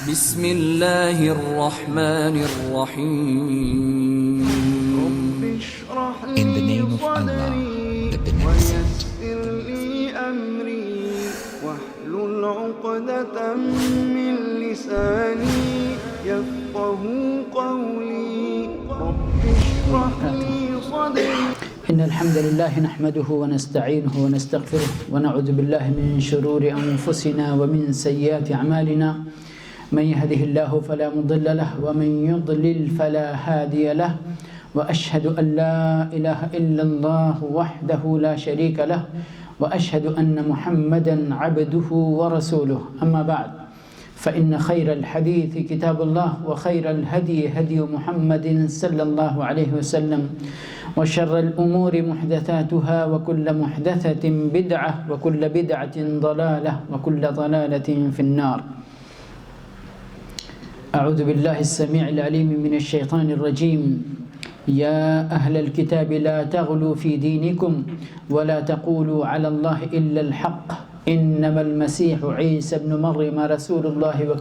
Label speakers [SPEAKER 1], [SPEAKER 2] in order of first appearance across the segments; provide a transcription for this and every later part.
[SPEAKER 1] بسم الله الرحمن الرحيم.
[SPEAKER 2] In the name of Allah, the Beneficent.
[SPEAKER 3] ويسر لي أمري واحلل عقدة من لساني يفقه قولي رب اشرح لي صدري.
[SPEAKER 4] إن الحمد لله نحمده ونستعينه ونستغفره ونعوذ بالله من شرور أنفسنا ومن سيئات أعمالنا من يهده الله فلا مضل له ومن يضلل فلا هادي له وأشهد أن لا إله إلا الله وحده لا شريك له وأشهد أن محمدا عبده ورسوله. أما بعد فإن خير الحديث كتاب الله وخير الهدي هدي محمد صلى الله عليه وسلم وشر الأمور محدثاتها وكل محدثة بدعة وكل بدعة ضلالة وكل ضلالة في النار. أعوذ بالله السميع العليم من الشيطان الرجيم. يا أهل الكتاب لا تغلوا في دينكم ولا تقولوا على الله إلا الحق إنما المسيح عيسى ابن مريم رسول الله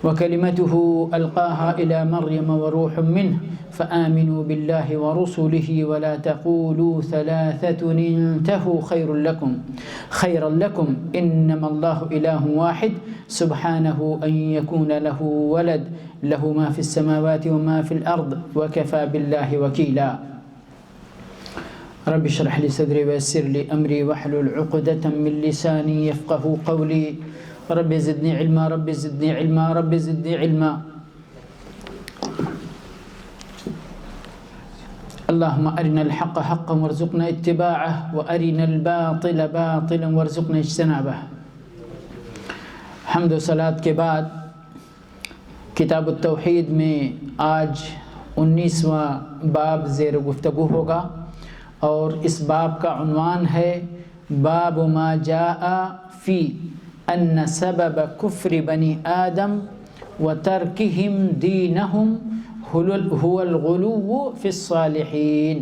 [SPEAKER 4] وكلمته ألقاها إلى مريم وروح منه فآمنوا بالله ورسله ولا تقولوا ثلاثة انتهوا خيرا لكم إنما الله إله واحد سبحانه أن يكون له ولد له ما في السماوات وما في الأرض وكفى بالله وكيلا. رب اشرح لي صدري ويسر لي أمري واحلل عقدة من لساني يفقه قولي. رب زدني علما رب زدني علما رب زدني علما. اللهم أرنا الحق حقا وارزقنا اتباعه وأرنا الباطل باطلا وارزقنا اجتنابه. حمد و صلات کے بعد کتاب التوحید میں آج 19واں باب زیر گفتگو ہوگا اور اس باب کا عنوان ہے باب ما جاء فی ان سبب کفر بنی آدم وترکہم دینہم هو الغلو في الصالحين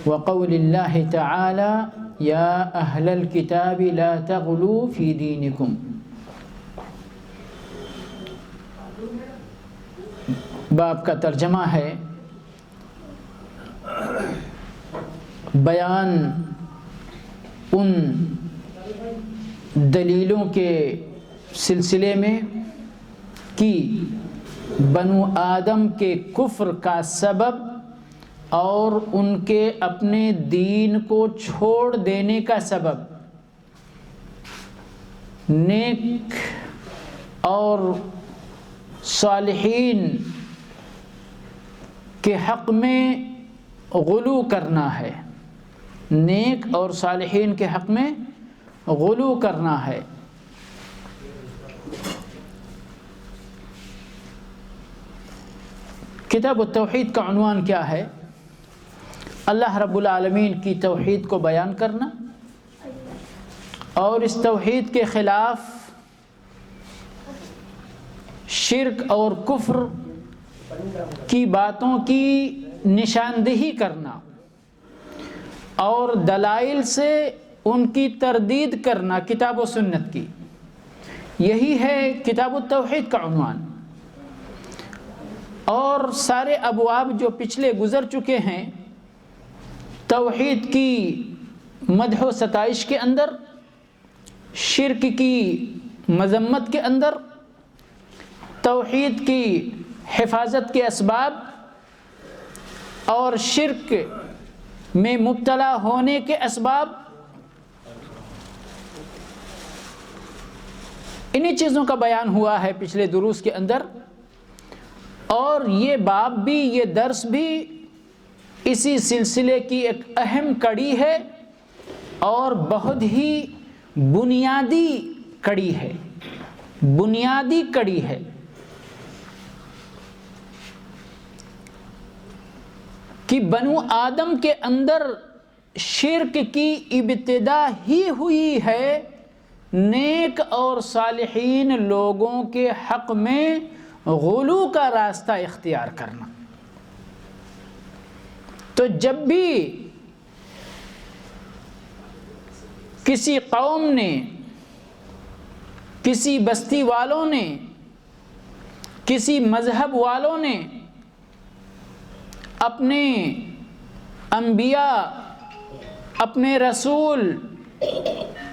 [SPEAKER 4] وقول الله تعالى يا أهل الكتاب لا تغلوا في دينكم. باب کا ترجمہ ہے بیان ان دلیلوں کے سلسلے میں کہ بنو آدم کے کفر کا سبب اور ان کے اپنے دین کو چھوڑ دینے کا سبب نیک اور صالحین کے حق میں غلو کرنا ہے. نیک اور صالحین کے حق میں غلو کرنا ہے. کتاب التوحید کا عنوان کیا ہے؟ اللہ رب العالمین کی توحید کو بیان کرنا اور اس توحید کے خلاف شرک اور کفر کی باتوں کی نشاندہی کرنا اور دلائل سے ان کی تردید کرنا کتاب و سنت کی. یہی ہے کتاب التوحید کا عنوان. اور سارے ابواب جو پچھلے گزر چکے ہیں توحید کی مدح و ستائش کے اندر، شرک کی مذمت کے اندر، توحید کی حفاظت کے اسباب اور شرک میں مبتلا ہونے کے اسباب، انہی چیزوں کا بیان ہوا ہے پچھلے دروس کے اندر. اور یہ باب بھی، یہ درس بھی اسی سلسلے کی ایک اہم کڑی ہے اور بہت ہی بنیادی کڑی ہے. بنیادی کڑی ہے. کہ بنو آدم کے اندر شرک کی ابتدا ہی ہوئی ہے نیک اور صالحین لوگوں کے حق میں غلو کا راستہ اختیار کرنا. تو جب بھی کسی قوم نے کسی بستی والوں نے، کسی مذہب والوں نے اپنے انبیاء، اپنے رسول،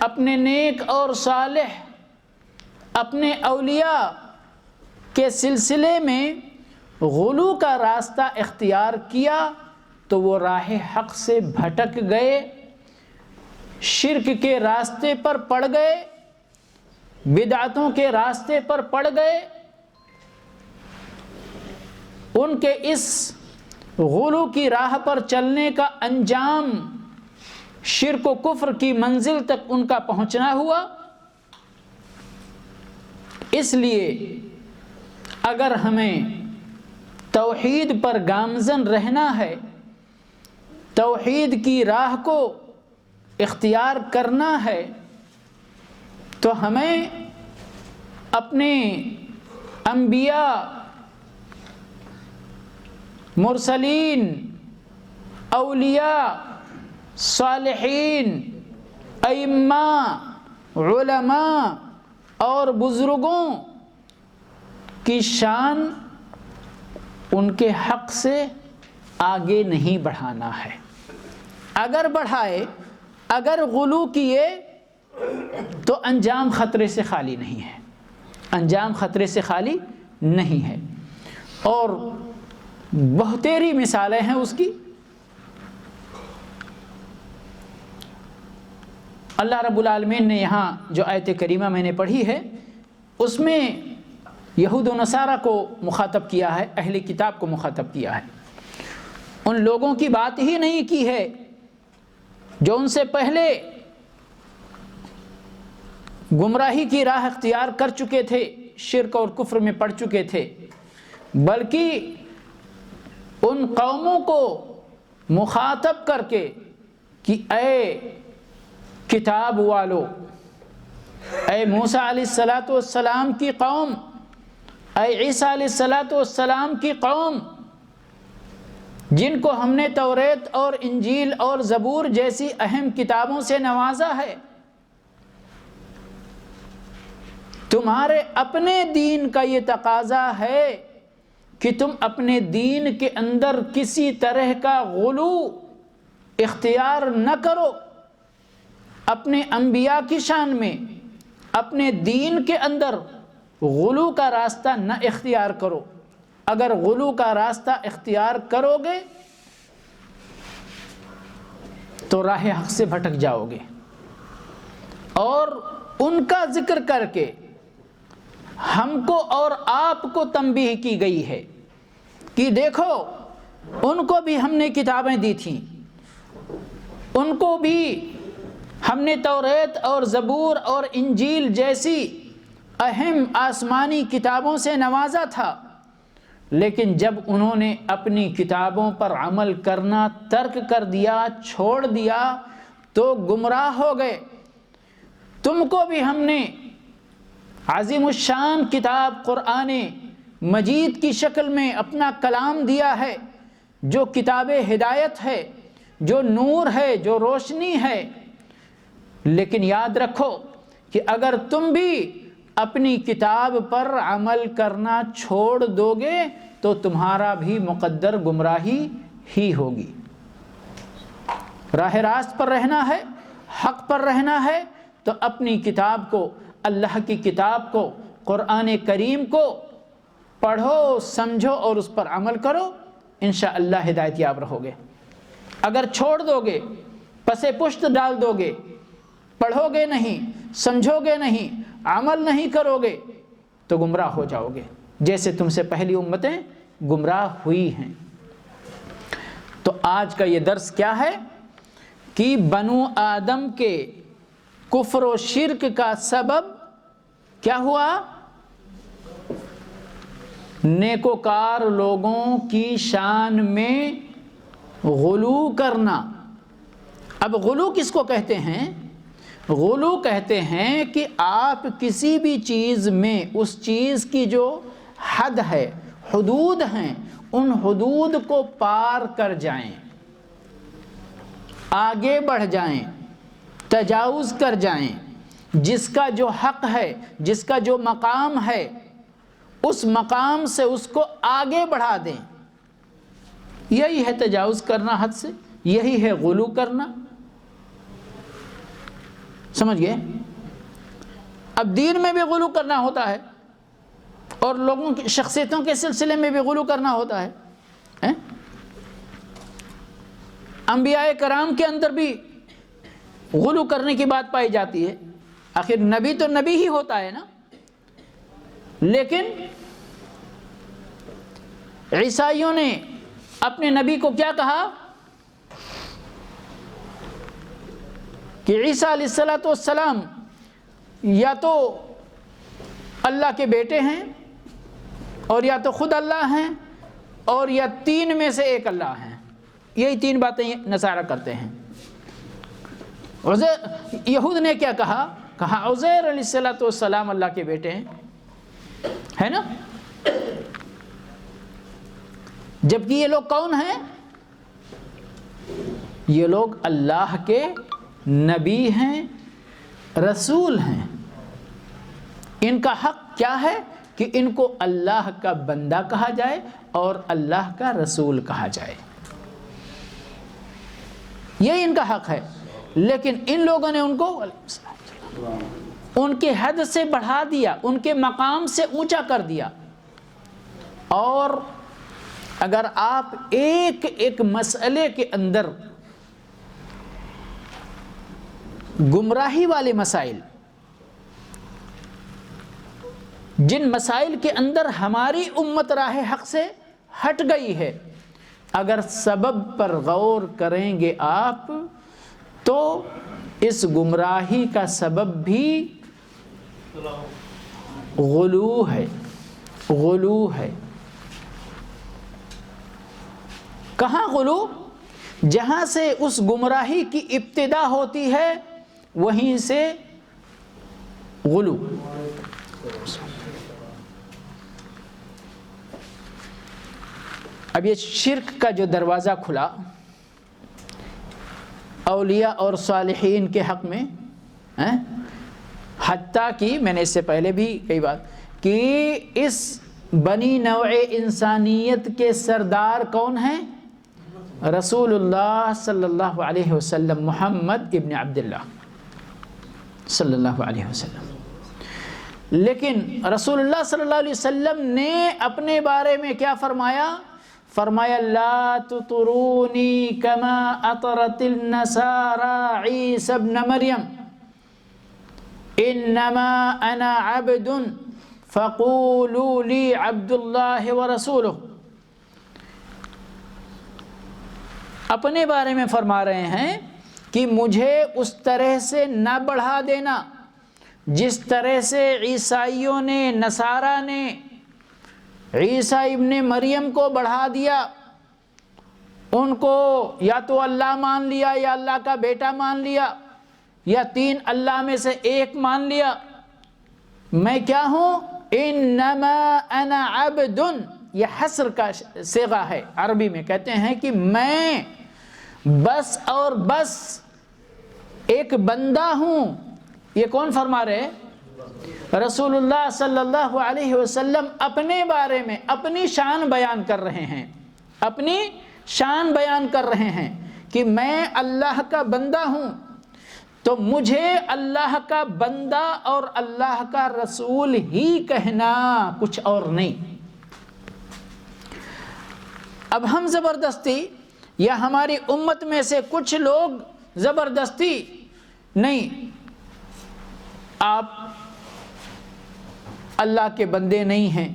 [SPEAKER 4] اپنے نیک اور صالح، اپنے اولیاء کے سلسلے میں غلو کا راستہ اختیار کیا تو وہ راہ حق سے بھٹک گئے، شرک کے راستے پر پڑ گئے، بدعتوں کے راستے پر پڑ گئے۔ ان کے اس غلو کی راہ پر چلنے کا انجام شرک و کفر کی منزل تک ان کا پہنچنا ہوا۔ اس لیے اگر ہمیں توحید پر گامزن رہنا ہے، توحید کی راہ کو اختیار کرنا ہے، تو ہمیں اپنے انبیاء، مرسلین، اولیاء، صالحین، ائمہ، علماء اور بزرگوں کی شان ان کے حق سے آگے نہیں بڑھانا ہے۔ اگر بڑھائے، اگر غلو کیے تو انجام خطرے سے خالی نہیں ہے، انجام خطرے سے خالی نہیں ہے۔ اور بہتیری مثالیں ہیں اس کی۔ اللہ رب العالمین نے یہاں جو آیت کریمہ میں نے پڑھی ہے اس میں یہود و نصارہ کو مخاطب کیا ہے، اہل کتاب کو مخاطب کیا ہے۔ ان لوگوں کی بات ہی نہیں کی ہے جو ان سے پہلے گمراہی کی راہ اختیار کر چکے تھے، شرک اور کفر میں پڑ چکے تھے، بلکہ ان قوموں کو مخاطب کر کے کہ اے کتاب والو، اے موسیٰ علیہ السلام کی قوم، اے عیسیٰ علیہ السلام کی قوم، جن کو ہم نے توریت اور انجیل اور زبور جیسی اہم کتابوں سے نوازا ہے، تمہارے اپنے دین کا یہ تقاضا ہے کہ تم اپنے دین کے اندر کسی طرح کا غلو اختیار نہ کرو، اپنے انبیاء کی شان میں، اپنے دین کے اندر غلو کا راستہ نہ اختیار کرو۔ اگر غلو کا راستہ اختیار کرو گے تو راہ حق سے بھٹک جاؤ گے۔ اور ان کا ذکر کر کے ہم کو اور آپ کو تنبیہ کی گئی ہے کہ دیکھو، ان کو بھی ہم نے کتابیں دی تھیں، ان کو بھی ہم نے توریت اور زبور اور انجیل جیسی اہم آسمانی کتابوں سے نوازا تھا، لیکن جب انہوں نے اپنی کتابوں پر عمل کرنا ترک کر دیا، چھوڑ دیا، تو گمراہ ہو گئے۔ تم کو بھی ہم نے عظیم الشان کتاب قرآن مجید کی شکل میں اپنا کلام دیا ہے، جو کتاب ہدایت ہے، جو نور ہے، جو روشنی ہے۔ لیکن یاد رکھو کہ اگر تم بھی اپنی کتاب پر عمل کرنا چھوڑ دو گے تو تمہارا بھی مقدر گمراہی ہی ہوگی۔ راہ راست پر رہنا ہے، حق پر رہنا ہے، تو اپنی کتاب کو، اللہ کی کتاب کو، قرآن کریم کو پڑھو، سمجھو اور اس پر عمل کرو، انشاءاللہ ہدایت یاب رہو گے۔ اگر چھوڑ دو گے، پس پشت ڈال دو گے، پڑھو گے نہیں، سمجھو گے نہیں، عمل نہیں کرو گے، تو گمراہ ہو جاؤ گے، جیسے تم سے پہلی امتیں گمراہ ہوئی ہیں۔ تو آج کا یہ درس کیا ہے کہ بنو آدم کے کفر و شرک کا سبب کیا ہوا؟ نیکوکار لوگوں کی شان میں غلو کرنا۔ اب غلو کس کو کہتے ہیں؟ غلو کہتے ہیں کہ آپ کسی بھی چیز میں اس چیز کی جو حد ہے، حدود ہیں، ان حدود کو پار کر جائیں، آگے بڑھ جائیں، تجاوز کر جائیں، جس کا جو حق ہے، جس کا جو مقام ہے، اس مقام سے اس کو آگے بڑھا دیں۔ یہی ہے تجاوز کرنا حد سے، یہی ہے غلو کرنا۔ سمجھ گئے؟ اب دین میں بھی غلو کرنا ہوتا ہے اور لوگوں کی شخصیتوں کے سلسلے میں بھی غلو کرنا ہوتا ہے۔ انبیاء کرام کے اندر بھی غلو کرنے کی بات پائی جاتی ہے۔ آخر نبی تو نبی ہی ہوتا ہے نا۔ لیکن عیسائیوں نے اپنے نبی کو کیا کہا کہ عیسیٰ علیہ السلام یا تو اللہ کے بیٹے ہیں اور یا تو خود اللہ ہیں اور یا تین میں سے ایک اللہ ہیں۔ یہی تین باتیں نصارہ کرتے ہیں۔ یہود نے کیا کہا عزیر علیہ السلام اللہ کے بیٹے ہیں، ہے نا؟ جبکہ یہ لوگ کون ہیں؟ یہ لوگ اللہ کے نبی ہیں، رسول ہیں۔ ان کا حق کیا ہے کہ ان کو اللہ کا بندہ کہا جائے اور اللہ کا رسول کہا جائے، یہ ان کا حق ہے۔ لیکن ان لوگوں نے ان کو ان کے حد سے بڑھا دیا، ان کے مقام سے اونچا کر دیا۔ اور اگر آپ ایک ایک مسئلے کے اندر گمراہی والے مسائل، جن مسائل کے اندر ہماری امت راہ حق سے ہٹ گئی ہے، اگر سبب پر غور کریں گے آپ تو اس گمراہی کا سبب بھی غلو ہے، غلو ہے۔ کہاں غلو؟ جہاں سے اس گمراہی کی ابتدا ہوتی ہے وہیں سے غلو۔ اب یہ شرک کا جو دروازہ کھلا اولیاء اور صالحین کے حق میں، حتیٰ کہ میں نے اس سے پہلے بھی کئی بات کہ اس بنی نوع انسانیت کے سردار کون ہیں؟ رسول اللہ صلی اللہ علیہ وسلم، محمد ابن عبداللہ صلی اللہ علیہ وسلم۔ لیکن رسول اللہ صلی اللہ علیہ وسلم نے اپنے بارے میں کیا فرمایا؟ فرمایا لا تطرونی کما اطرت النصارى عیسی ابن مریم انما انا عبد فقولوا لی عبد اللہ ورسولہ۔ اپنے بارے میں فرما رہے ہیں کہ مجھے اس طرح سے نہ بڑھا دینا جس طرح سے عیسائیوں نے، نصارہ نے عیسیٰ ابن مریم کو بڑھا دیا۔ ان کو یا تو اللہ مان لیا یا اللہ کا بیٹا مان لیا یا تین اللہ میں سے ایک مان لیا۔ میں کیا ہوں؟ انما انا عبد، یہ حصر کا صیغہ ہے، عربی میں کہتے ہیں کہ میں بس اور بس ایک بندہ ہوں۔ یہ کون فرما رہے؟ رسول اللہ صلی اللہ علیہ وسلم اپنے بارے میں اپنی شان بیان کر رہے ہیں، اپنی شان بیان کر رہے ہیں کہ میں اللہ کا بندہ ہوں، تو مجھے اللہ کا بندہ اور اللہ کا رسول ہی کہنا، کچھ اور نہیں۔ اب ہم زبردستی یا ہماری امت میں سے کچھ لوگ زبردستی نہیں، آپ اللہ کے بندے نہیں ہیں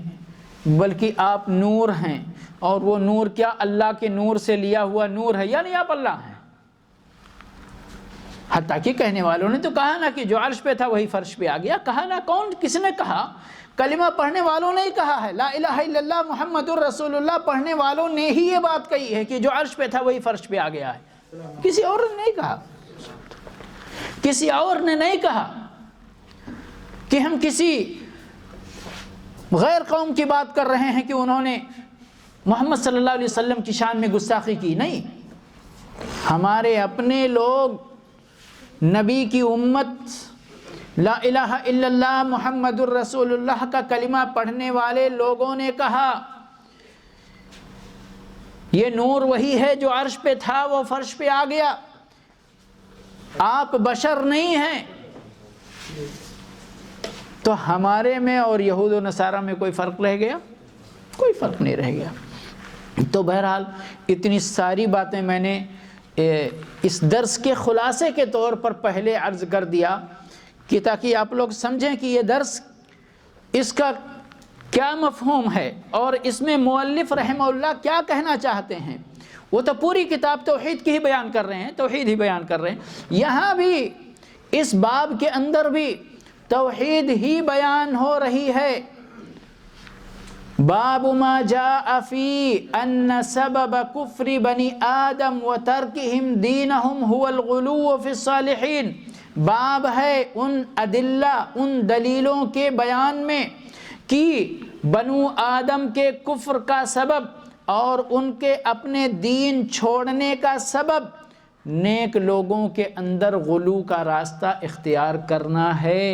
[SPEAKER 4] بلکہ آپ نور ہیں، اور وہ نور کیا؟ اللہ کے نور سے لیا ہوا نور ہے، یعنی آپ اللہ ہیں۔ حتیٰ کہ کہنے والوں نے تو کہا نا کہ جو عرش پہ تھا وہی فرش پہ آ گیا۔ کہا نا کون؟ کس نے کہا؟ کلمہ پڑھنے والوں نے ہی کہا ہے، لا الہ الا اللہ محمد الرسول اللہ پڑھنے والوں نے ہی یہ بات کہی ہے کہ جو عرش پہ تھا وہی فرش پہ آ گیا ہے۔ کسی اور نے نہیں کہا، کسی اور نے نہیں کہا کہ ہم کسی غیر قوم کی بات کر رہے ہیں کہ انہوں نے محمد صلی اللہ علیہ وسلم کی شان میں گستاخی کی۔ نہیں، ہمارے اپنے لوگ نبی کی امت لا الہ الا اللہ محمد الرسول اللہ کا کلمہ پڑھنے والے لوگوں نے کہا یہ نور وہی ہے جو عرش پہ تھا وہ فرش پہ آ گیا، آپ بشر نہیں ہیں۔ تو ہمارے میں اور یہود و نصارہ میں کوئی فرق رہ گیا؟ کوئی فرق نہیں رہ گیا۔ تو بہرحال اتنی ساری باتیں میں نے اس درس کے خلاصے کے طور پر پہلے عرض کر دیا کہ تاکہ آپ لوگ سمجھیں کہ یہ درس اس کا کیا مفہوم ہے اور اس میں مؤلف رحمہ اللہ کیا کہنا چاہتے ہیں۔ وہ تو پوری کتاب توحید کی ہی بیان کر رہے ہیں، توحید ہی بیان کر رہے ہیں، یہاں بھی اس باب کے اندر بھی توحید ہی بیان ہو رہی ہے۔ باب ما جاء فی ان سبب کفر بنی آدم و ترکہم دینہم هو الغلو فی الصالحین، باب ہے ان ادلہ، ان دلیلوں کے بیان میں کہ بنو آدم کے کفر کا سبب اور ان کے اپنے دین چھوڑنے کا سبب نیک لوگوں کے اندر غلو کا راستہ اختیار کرنا ہے۔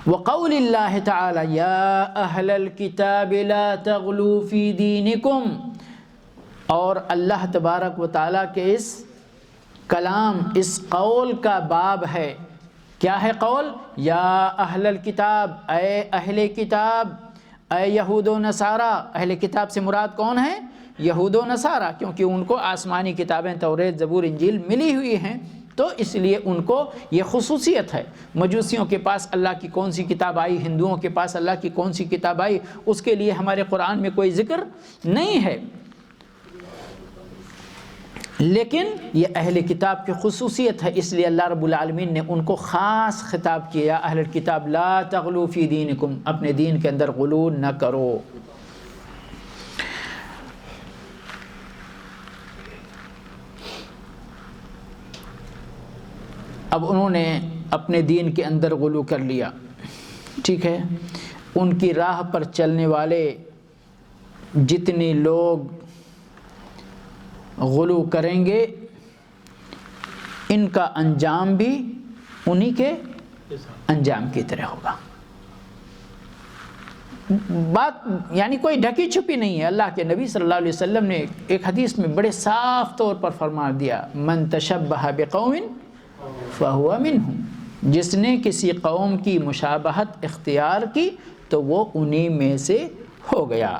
[SPEAKER 4] وقول اللہ تعالی یا اہل الکتاب لا تغلو فی دینکم، اور اللہ تبارک و تعالیٰ کے اس کلام، اس قول کا باب ہے۔ کیا ہے قول؟ یا اہل الکتاب، اے اہل کتاب، اے یہود و نصارہ۔ اہل کتاب سے مراد کون ہے؟ یہود و نصارہ، کیونکہ ان کو آسمانی کتابیں توریت، زبور، انجیل ملی ہوئی ہیں، تو اس لیے ان کو یہ خصوصیت ہے۔ مجوسیوں کے پاس اللہ کی کون سی کتاب آئی، ہندوؤں کے پاس اللہ کی کون سی کتاب آئی، اس کے لیے ہمارے قرآن میں کوئی ذکر نہیں ہے، لیکن یہ اہل کتاب کی خصوصیت ہے، اس لیے اللہ رب العالمین نے ان کو خاص خطاب کیا، اہل الکتاب لا تغلو فی دینکم، اپنے دین کے اندر غلو نہ کرو۔ اب انہوں نے اپنے دین کے اندر غلو کر لیا، ٹھیک ہے، ان کی راہ پر چلنے والے جتنے لوگ غلو کریں گے ان کا انجام بھی انہی کے انجام کی طرح ہوگا۔ بات یعنی کوئی ڈھکی چھپی نہیں ہے، اللہ کے نبی صلی اللہ علیہ وسلم نے ایک حدیث میں بڑے صاف طور پر فرما دیا، من تشبہ بقوم فہو منہم، جس نے کسی قوم کی مشابہت اختیار کی تو وہ انہی میں سے ہو گیا۔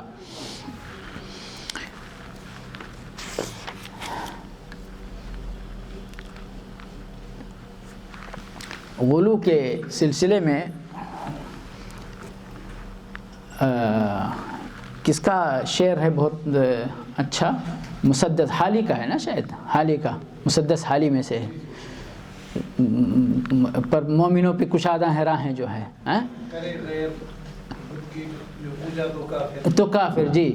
[SPEAKER 4] غلو کے سلسلے میں کس کا شعر ہے بہت اچھا، مسدس حالی کا ہے نا، شاید حالی کا، مسدس حالی میں سے پر مومنوں پہ کشادہ ہیں راہیں جو ہے تو کافر، جی،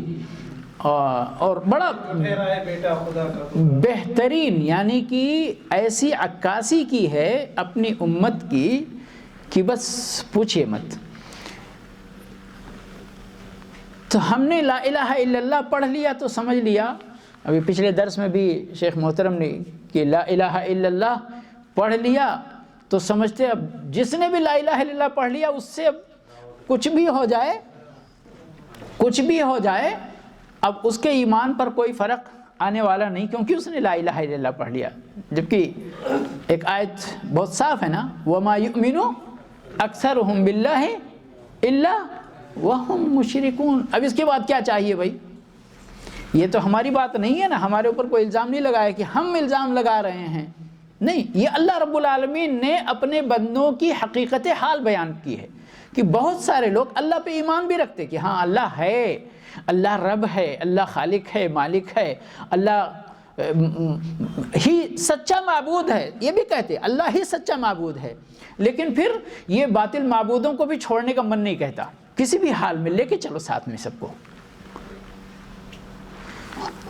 [SPEAKER 4] اور بڑا بہترین، یعنی کہ ایسی عکاسی کی ہے اپنی امت کی کہ بس پوچھئے مت۔ تو ہم نے لا الہ الا اللہ پڑھ لیا تو سمجھ لیا، ابھی پچھلے درس میں بھی شیخ محترم نے کہ لا الہ الا اللہ پڑھ لیا تو سمجھتے اب جس نے بھی لا الہ الا اللہ پڑھ لیا اس سے اب کچھ بھی ہو جائے، کچھ بھی ہو جائے، اب اس کے ایمان پر کوئی فرق آنے والا نہیں، کیونکہ اس نے لا الہ الا اللہ پڑھ لیا۔ جبکہ ایک آیت بہت صاف ہے نا، وَمَا يُؤْمِنُ أَكْثَرُهُمْ بِاللَّهِ إِلَّا وَهُمْ مُشْرِكُونَ۔ اب اس کے بعد کیا چاہیے بھائی؟ یہ تو ہماری بات نہیں ہے نا، ہمارے اوپر کوئی الزام نہیں لگایا کہ ہم الزام لگا رہے ہیں، نہیں، یہ اللہ رب العالمین نے اپنے بندوں کی حقیقت حال بیان کی ہے کہ بہت سارے لوگ اللہ پہ ایمان بھی رکھتے کہ ہاں اللہ ہے، اللہ رب ہے، اللہ خالق ہے، مالک ہے، اللہ ہی سچا معبود ہے، یہ بھی کہتے اللہ ہی سچا معبود ہے، لیکن پھر یہ باطل معبودوں کو بھی چھوڑنے کا من نہیں کہتا، کسی بھی حال میں لے کے چلو ساتھ میں سب کو۔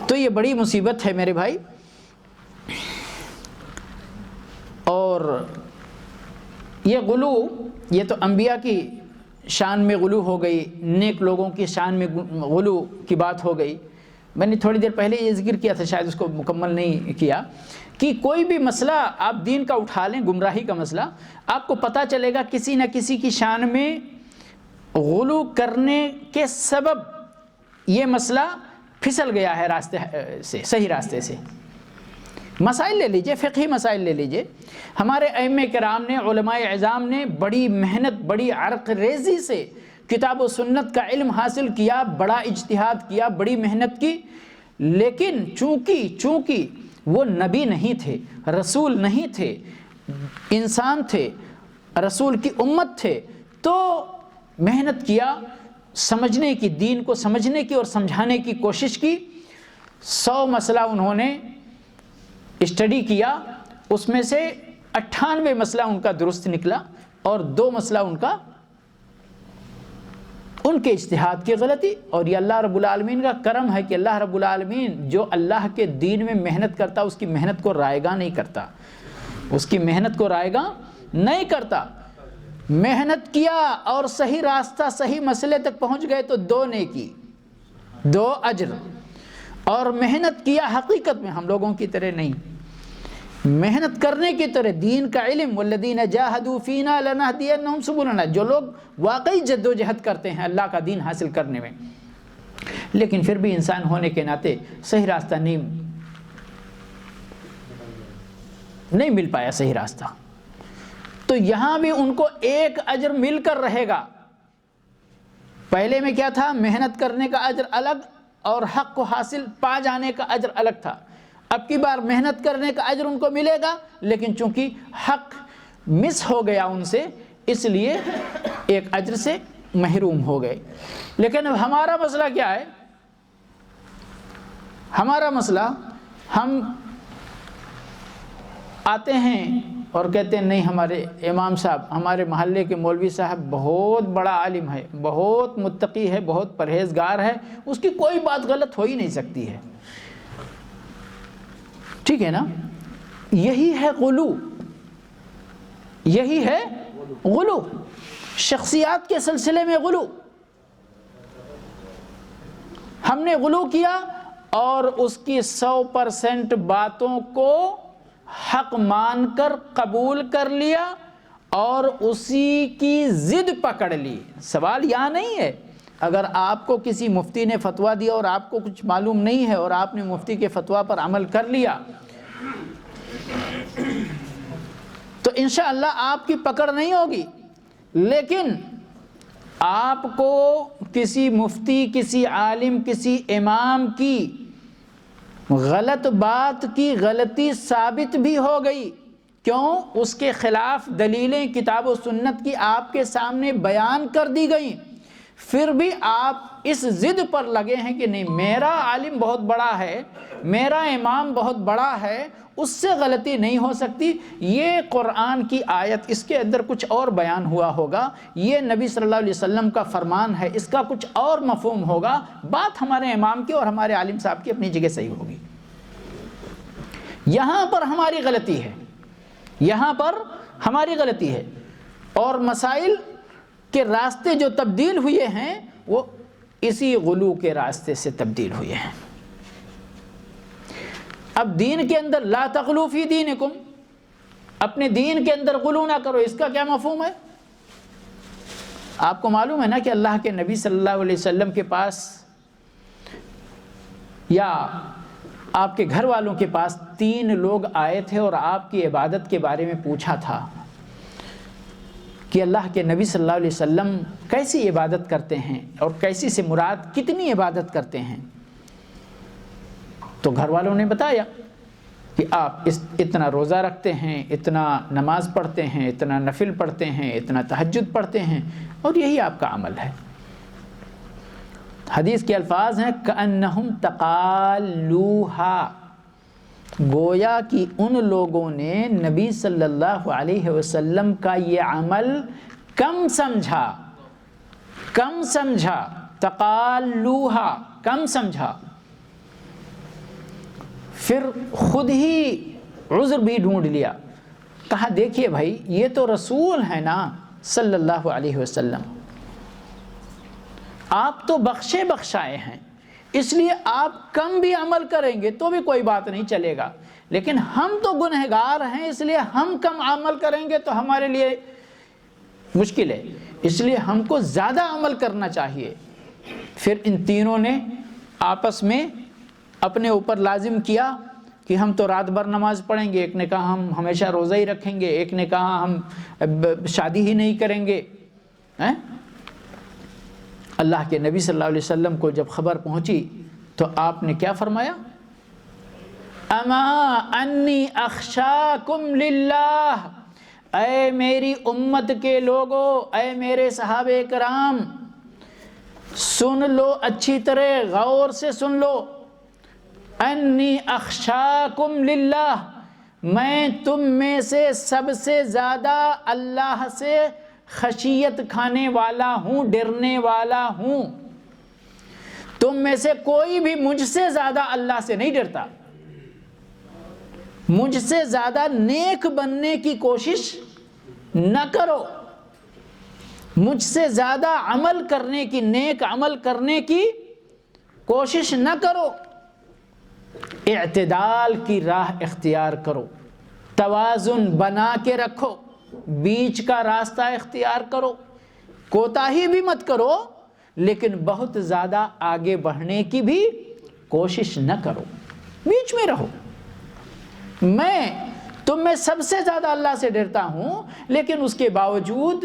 [SPEAKER 4] تو یہ بڑی مصیبت ہے میرے بھائی، اور یہ غلو، یہ تو انبیاء کی شان میں غلو ہو گئی، نیک لوگوں کی شان میں غلو کی بات ہو گئی، میں نے تھوڑی دیر پہلے یہ ذکر کیا تھا، شاید اس کو مکمل نہیں کیا، کہ کوئی بھی مسئلہ آپ دین کا اٹھا لیں، گمراہی کا مسئلہ، آپ کو پتہ چلے گا کسی نہ کسی کی شان میں غلو کرنے کے سبب یہ مسئلہ پھسل گیا ہے راستے سے، صحیح راستے سے۔ مسائل لے لیجئے، فقہی مسائل لے لیجئے، ہمارے ائمہ کرام نے، علماء اعظام نے بڑی محنت، بڑی عرق ریزی سے کتاب و سنت کا علم حاصل کیا، بڑا اجتہاد کیا، بڑی محنت کی، لیکن چونکہ وہ نبی نہیں تھے، رسول نہیں تھے، انسان تھے، رسول کی امت تھے، تو محنت کیا، سمجھنے کی، دین کو سمجھنے کی اور سمجھانے کی کوشش کی۔ 100 مسئلہ انہوں نے اسٹڈی کیا، اس میں سے 98 مسئلہ ان کا درست نکلا اور 2 مسئلہ ان کے اجتہاد کی غلطی۔ اور یہ اللہ رب العالمین کا کرم ہے کہ اللہ رب العالمین جو اللہ کے دین میں محنت کرتا اس کی محنت کو رائیگاں نہیں کرتا، اس کی محنت کو رائیگاں نہیں کرتا۔ محنت کیا اور صحیح راستہ، صحیح مسئلے تک پہنچ گئے تو 2 نیکی، 2 اجر۔ اور محنت کیا حقیقت میں ہم لوگوں کی طرح نہیں، محنت کرنے کی طرح دین کا علم، والذین جاہدوا فینا لنہدینہم سبلنا، جو لوگ واقعی جد و جہد کرتے ہیں اللہ کا دین حاصل کرنے میں، لیکن پھر بھی انسان ہونے کے ناطے صحیح راستہ نہیں مل پایا، صحیح راستہ۔ تو یہاں بھی ان کو 1 اجر مل کر رہے گا۔ پہلے میں کیا تھا؟ محنت کرنے کا اجر الگ اور حق کو حاصل پا جانے کا اجر الگ تھا۔ اب کی بار محنت کرنے کا اجر ان کو ملے گا، لیکن چونکہ حق مس ہو گیا ان سے، اس لیے 1 اجر سے محروم ہو گئے۔ لیکن اب ہمارا مسئلہ کیا ہے؟ ہمارا مسئلہ، ہم آتے ہیں اور کہتے ہیں نہیں، ہمارے امام صاحب، ہمارے محلے کے مولوی صاحب بہت بڑا عالم ہے، بہت متقی ہے، بہت پرہیزگار ہے، اس کی کوئی بات غلط ہو ہی نہیں سکتی ہے۔ ٹھیک ہے نا؟ یہی ہے غلو، یہی ہے غلو، شخصیات کے سلسلے میں غلو۔ ہم نے غلو کیا اور اس کی 100% باتوں کو حق مان کر قبول کر لیا اور اسی کی ضد پکڑ لی۔ سوال یہاں نہیں ہے، اگر آپ کو کسی مفتی نے فتویٰ دیا اور آپ کو کچھ معلوم نہیں ہے اور آپ نے مفتی کے فتویٰ پر عمل کر لیا تو انشاءاللہ آپ کی پکڑ نہیں ہوگی، لیکن آپ کو کسی مفتی، کسی عالم، کسی امام کی غلط بات کی غلطی ثابت بھی ہو گئی، کیوں؟ اس کے خلاف دلیلیں کتاب و سنت کی آپ کے سامنے بیان کر دی گئیں، پھر بھی آپ اس ضد پر لگے ہیں کہ نہیں، میرا عالم بہت بڑا ہے، میرا امام بہت بڑا ہے، اس سے غلطی نہیں ہو سکتی، یہ قرآن کی آیت، اس کے اندر کچھ اور بیان ہوا ہوگا، یہ نبی صلی اللہ علیہ وسلم کا فرمان ہے، اس کا کچھ اور مفہوم ہوگا، بات ہمارے امام کی اور ہمارے عالم صاحب کی اپنی جگہ صحیح ہوگی۔ یہاں پر ہماری غلطی ہے، یہاں پر ہماری غلطی ہے، اور مسائل کے راستے جو تبدیل ہوئے ہیں وہ اسی غلو کے راستے سے تبدیل ہوئے ہیں۔ اب دین کے اندر لا تغلو فی دینکم، اپنے دین کے اندر غلو نہ کرو، اس کا کیا مفہوم ہے؟ آپ کو معلوم ہے نا کہ اللہ کے نبی صلی اللہ علیہ وسلم کے پاس یا آپ کے گھر والوں کے پاس 3 لوگ آئے تھے اور آپ کی عبادت کے بارے میں پوچھا تھا کہ اللہ کے نبی صلی اللہ علیہ وسلم کیسی عبادت کرتے ہیں اور کیسی سے مراد کتنی عبادت کرتے ہیں؟ تو گھر والوں نے بتایا کہ آپ اتنا روزہ رکھتے ہیں، اتنا نماز پڑھتے ہیں، اتنا نفل پڑھتے ہیں، اتنا تہجد پڑھتے ہیں، اور یہی آپ کا عمل ہے۔ حدیث کے الفاظ ہیں کأنہم تقالوہا، گویا کہ ان لوگوں نے نبی صلی اللہ علیہ وسلم کا یہ عمل کم سمجھا، تقالوہا، کم سمجھا، پھر خود ہی عذر بھی ڈھونڈ لیا، کہا دیکھیے بھائی یہ تو رسول ہے نا صلی اللہ علیہ وسلم، آپ تو بخشے بخشائے ہیں، اس لیے آپ کم بھی عمل کریں گے تو بھی کوئی بات نہیں چلے گا، لیکن ہم تو گنہگار ہیں، اس لیے ہم کم عمل کریں گے تو ہمارے لیے مشکل ہے، اس لیے ہم کو زیادہ عمل کرنا چاہیے۔ پھر ان تینوں نے آپس میں اپنے اوپر لازم کیا کہ ہم تو رات بھر نماز پڑھیں گے، ایک نے کہا ہم ہمیشہ روزہ ہی رکھیں گے، ایک نے کہا ہم شادی ہی نہیں کریں گے۔ اللہ کے نبی صلی اللہ علیہ وسلم کو جب خبر پہنچی تو آپ نے کیا فرمایا؟ اما انی اخشاکم للہ، اے میری امت کے لوگو، اے میرے صحابہ کرام، سن لو اچھی طرح، غور سے سن لو، انی اخشاکم للہ، میں تم میں سے سب سے زیادہ اللہ سے خشیت کھانے والا ہوں، ڈرنے والا ہوں۔ تم میں سے کوئی بھی مجھ سے زیادہ اللہ سے نہیں ڈرتا، مجھ سے زیادہ نیک بننے کی کوشش نہ کرو، مجھ سے زیادہ عمل کرنے کی، نیک عمل کرنے کی کوشش نہ کرو، اعتدال کی راہ اختیار کرو، توازن بنا کے رکھو، بیچ کا راستہ اختیار کرو، کوتاہی بھی مت کرو لیکن بہت زیادہ آگے بڑھنے کی بھی کوشش نہ کرو، بیچ میں رہو۔ میں تم میں سب سے زیادہ اللہ سے ڈرتا ہوں، لیکن اس کے باوجود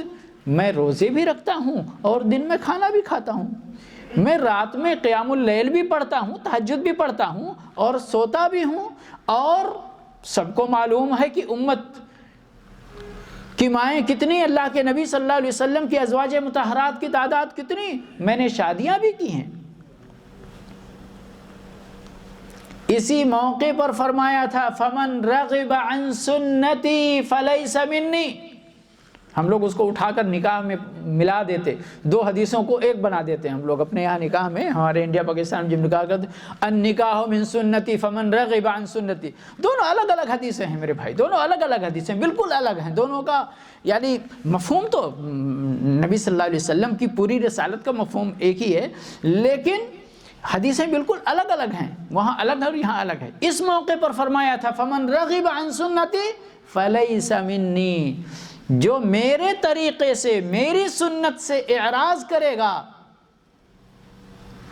[SPEAKER 4] میں روزے بھی رکھتا ہوں اور دن میں کھانا بھی کھاتا ہوں، میں رات میں قیام اللیل بھی پڑھتا ہوں، تہجد بھی پڑھتا ہوں اور سوتا بھی ہوں، اور سب کو معلوم ہے کہ امت کی مائیں کتنی، اللہ کے نبی صلی اللہ علیہ وسلم کی ازواج مطہرات کی تعداد کتنی، میں نے شادیاں بھی کی ہیں۔ اسی موقع پر فرمایا تھا فَمَن رَغِبَ عَن سُنَّتِي فَلَيْسَ مِنِّي، ہم لوگ اس کو اٹھا کر نکاح میں ملا دیتے، دو حدیثوں کو ایک بنا دیتے ہیں ہم لوگ اپنے یہاں نکاح میں، ہمارے انڈیا پاکستان جب نکاح کرتے النکاح من سنتی فمن رغب عن سنتی، دونوں الگ الگ حدیثیں ہیں میرے بھائی، دونوں الگ الگ حدیثیں بالکل الگ ہیں، دونوں کا یعنی مفہوم تو نبی صلی اللہ علیہ وسلم کی پوری رسالت کا مفہوم ایک ہی ہے، لیکن حدیثیں بالکل الگ الگ ہیں، وہاں الگ ہے اور یہاں الگ ہے۔ اس موقع پر فرمایا تھا فمن رغب عن سنتی فلیس منی، جو میرے طریقے سے، میری سنت سے اعراض کرے گا،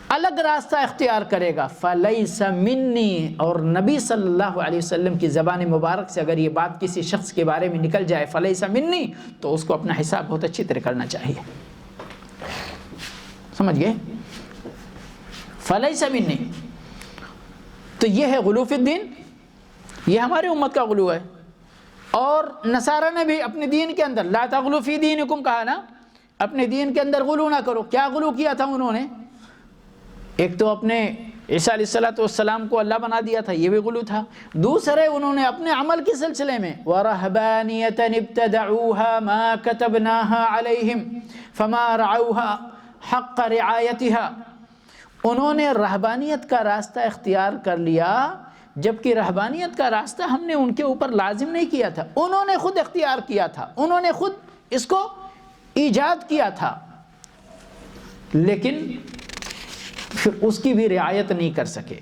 [SPEAKER 4] الگ راستہ اختیار کرے گا، فلیس منی، اور نبی صلی اللہ علیہ وسلم کی زبان مبارک سے اگر یہ بات کسی شخص کے بارے میں نکل جائے فلیس منی، تو اس کو اپنا حساب بہت اچھی طرح کرنا چاہیے، سمجھ گئے؟ فلیس منی، تو یہ ہے غلو فی الدین، یہ ہمارے امت کا غلو ہے۔ اور نصارہ نے بھی اپنے دین کے اندر لا تغلو فی دینکم کہا نا، اپنے دین کے اندر غلو نہ کرو۔ کیا غلو کیا تھا انہوں نے؟ ایک تو اپنے عیسیٰ علیہ السلام کو اللہ بنا دیا تھا، یہ بھی غلو تھا۔ دوسرے انہوں نے اپنے عمل کے سلسلے میں وَرَهْبَانِيَةً ابْتَدَعُوهَا مَا كَتَبْنَاهَا عَلَيْهِمْ فَمَا رَعَوْهَا حَقَّ رِعَایَتِهَا، انہوں نے رہبانیت کا راستہ اختیار کر لیا، جبکہ رہبانیت کا راستہ ہم نے ان کے اوپر لازم نہیں کیا تھا، انہوں نے خود اختیار کیا تھا، انہوں نے خود اس کو ایجاد کیا تھا، لیکن پھر اس کی بھی رعایت نہیں کر سکے،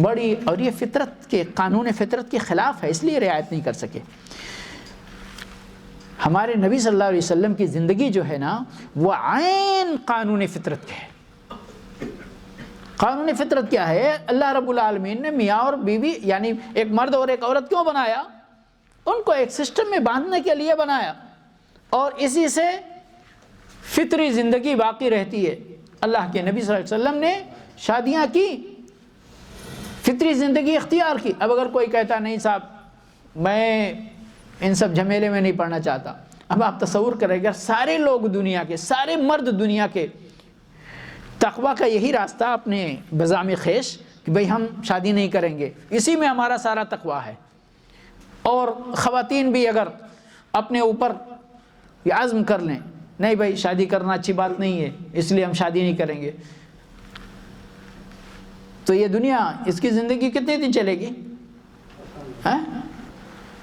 [SPEAKER 4] بڑی، اور یہ فطرت کے، قانون فطرت کے خلاف ہے، اس لیے رعایت نہیں کر سکے۔ ہمارے نبی صلی اللہ علیہ وسلم کی زندگی جو ہے نا، وہ عین قانون فطرت ہے۔ قانون فطرت کیا ہے؟ اللہ رب العالمین نے میاں اور بیوی یعنی ایک مرد اور ایک عورت کیوں بنایا؟ ان کو ایک سسٹم میں باندھنے کے لیے بنایا، اور اسی سے فطری زندگی باقی رہتی ہے۔ اللہ کے نبی صلی اللہ علیہ وسلم نے شادیاں کی، فطری زندگی اختیار کی۔ اب اگر کوئی کہتا نہیں صاحب میں ان سب جھمیلے میں نہیں پڑھنا چاہتا، اب آپ تصور کریں اگر سارے لوگ دنیا کے، سارے مرد دنیا کے تقویٰ کا یہی راستہ اپنے بزام خیش کہ بھئی ہم شادی نہیں کریں گے، اسی میں ہمارا سارا تقویٰ ہے، اور خواتین بھی اگر اپنے اوپر یہ عزم کر لیں نہیں بھئی شادی کرنا اچھی بات نہیں ہے اس لیے ہم شادی نہیں کریں گے، تو یہ دنیا، اس کی زندگی کتنے دن چلے گی؟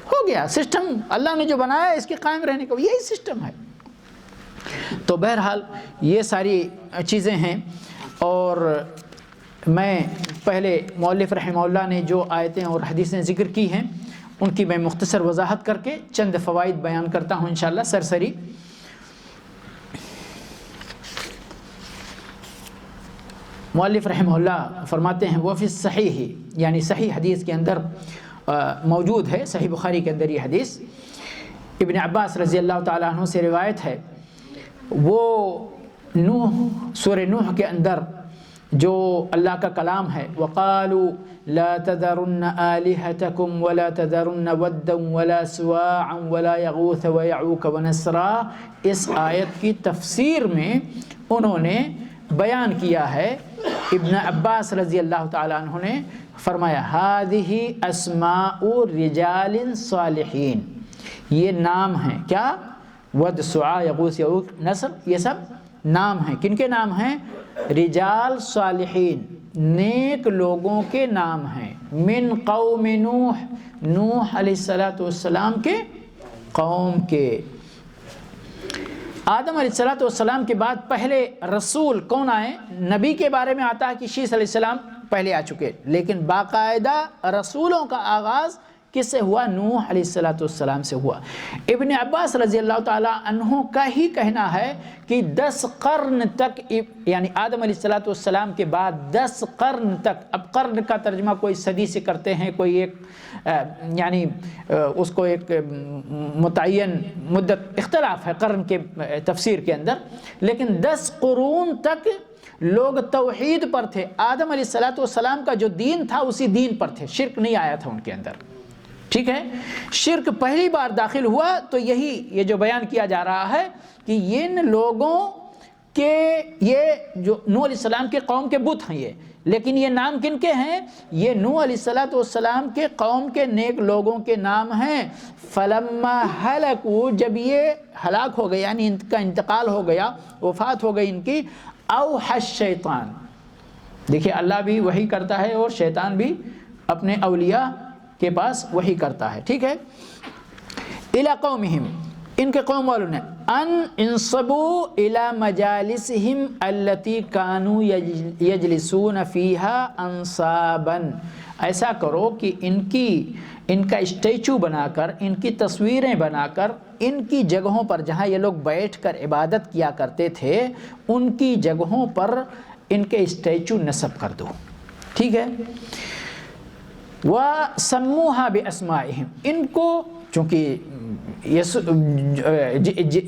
[SPEAKER 4] ہو گیا سسٹم اللہ نے جو بنایا اس کے قائم رہنے کا یہی سسٹم ہے۔ تو بہرحال یہ ساری چیزیں ہیں، اور میں پہلے مؤلف رحمہ اللہ نے جو آیتیں اور حدیثیں ذکر کی ہیں ان کی میں مختصر وضاحت کر کے چند فوائد بیان کرتا ہوں انشاءاللہ سرسری۔ مؤلف رحمہ اللہ فرماتے ہیں وفی الصحیح، یعنی صحیح حدیث کے اندر موجود ہے، صحیح بخاری کے اندر یہ حدیث ابن عباس رضی اللہ تعالیٰ عنہ سے روایت ہے، وہ نوح سورہ نوح کے اندر جو اللہ کا کلام ہے وَقَالُوا لَا تَذَرُنَّ آلِهَتَكُمْ وَلَا تَذَرُنَّ وَدًّا وَلَا سُوَاعًا وَلَا يَغُوثَ وَيَعُوكَ وَنَسْرًا، اس آیت کی تفسیر میں انہوں نے بیان کیا ہے، ابن عباس رضی اللہ تعالیٰ عنہ نے فرمایا هَذِهِ أَسْمَاءُ رِجَالٍ صَالِحِينَ، یہ نام ہیں کیا؟ ود، سعا، یغوث، یعوق، نصر، یہ سب نام ہیں۔ کن کے نام ہیں؟ رجال صالحین، نیک لوگوں کے نام ہیں۔ من قوم نوح، نوح علیہ السلام کے قوم کے۔ آدم علیہ السلام کے بعد پہلے رسول کون آئے؟ نبی کے بارے میں آتا ہے کہ شیس علیہ السلام پہلے آ چکے، لیکن باقاعدہ رسولوں کا آغاز کس سے ہوا؟ نوح علیہ السلام سے ہوا۔ ابن عباس رضی اللہ تعالیٰ عنہ کا ہی کہنا ہے کہ 10 قرن تک، یعنی آدم علیہ السلام کے بعد 10 قرن تک، اب قرن کا ترجمہ کوئی صدی سے کرتے ہیں، کوئی ایک یعنی اس کو ایک متعین مدت، اختلاف ہے قرن کے تفسیر کے اندر، لیکن 10 قرون تک لوگ توحید پر تھے۔ آدم علیہ السلام کا جو دین تھا اسی دین پر تھے، شرک نہیں آیا تھا ان کے اندر، ٹھیک ہے۔ شرک پہلی بار داخل ہوا تو یہ جو بیان کیا جا رہا ہے کہ ان لوگوں کے، یہ جو نوح علیہ السلام کے قوم کے بت ہیں یہ، لیکن یہ نام کن کے ہیں؟ یہ نوح علیہ السلام کے قوم کے نیک لوگوں کے نام ہیں۔ فلما ہلکوا، جب یہ ہلاک ہو گئے یعنی ان کا انتقال ہو گیا، وفات ہو گئی ان کی، اوحى الشیطان، دیکھیے اللہ بھی وحی کرتا ہے اور شیطان بھی اپنے اولیاء کے پاس وحی کرتا ہے، ٹھیک ہے۔ الی قومہم، ان کے قوم والوں نے، ان انصبوا الی مجالسہم التی کانوا یجلسون فیہا انصابا، ایسا کرو کہ ان کا اسٹیچو بنا کر، ان کی تصویریں بنا کر، ان کی جگہوں پر جہاں یہ لوگ بیٹھ کر عبادت کیا کرتے تھے ان کی جگہوں پر ان کے اسٹیچو نصب کر دو، ٹھیک ہے۔ وَسَمُّوهَا بِأَسْمَائِهِمْ، ان کو چونکہ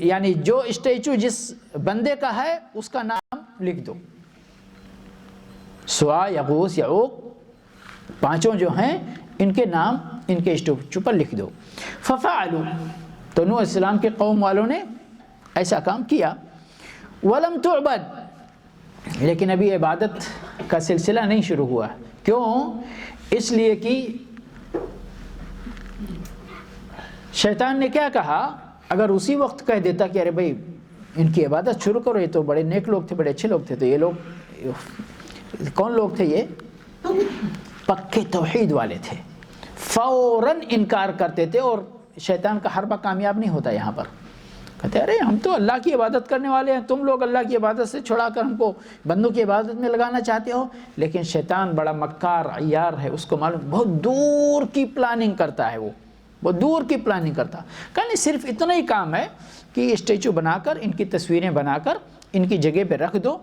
[SPEAKER 4] یعنی جو اسٹیچو جس بندے کا ہے اس کا نام لکھ دو، سوا، یغوث، یعوق، پانچوں جو ہیں ان کے نام ان کے اسٹیچو پر لکھ دو۔ فَفَعَلُوا، تو نوح علیہ السلام کے قوم والوں نے ایسا کام کیا۔ وَلَمْ تُعْبَدْ، لیکن ابھی عبادت کا سلسلہ نہیں شروع ہوا، کیوں؟ اس لیے کہ شیطان نے کیا کہا، اگر اسی وقت کہہ دیتا کہ ارے بھائی ان کی عبادت شروع کرو، یہ تو بڑے نیک لوگ تھے، بڑے اچھے لوگ تھے، تو یہ لوگ کون لوگ تھے؟ یہ پکے توحید والے تھے، فوراً انکار کرتے تھے، اور شیطان کا حربہ کامیاب نہیں ہوتا یہاں پر۔ کہتے ارے ہم تو اللہ کی عبادت کرنے والے ہیں، تم لوگ اللہ کی عبادت سے چھڑا کر ہم کو بندوں کی عبادت میں لگانا چاہتے ہو۔ لیکن شیطان بڑا مکار عیار ہے، اس کو معلوم، بہت دور کی پلاننگ کرتا ہے، وہ بہت دور کی پلاننگ کرتا۔ کہنے صرف اتنا ہی کام ہے کہ اسٹیچو بنا کر، ان کی تصویریں بنا کر ان کی جگہ پہ رکھ دو۔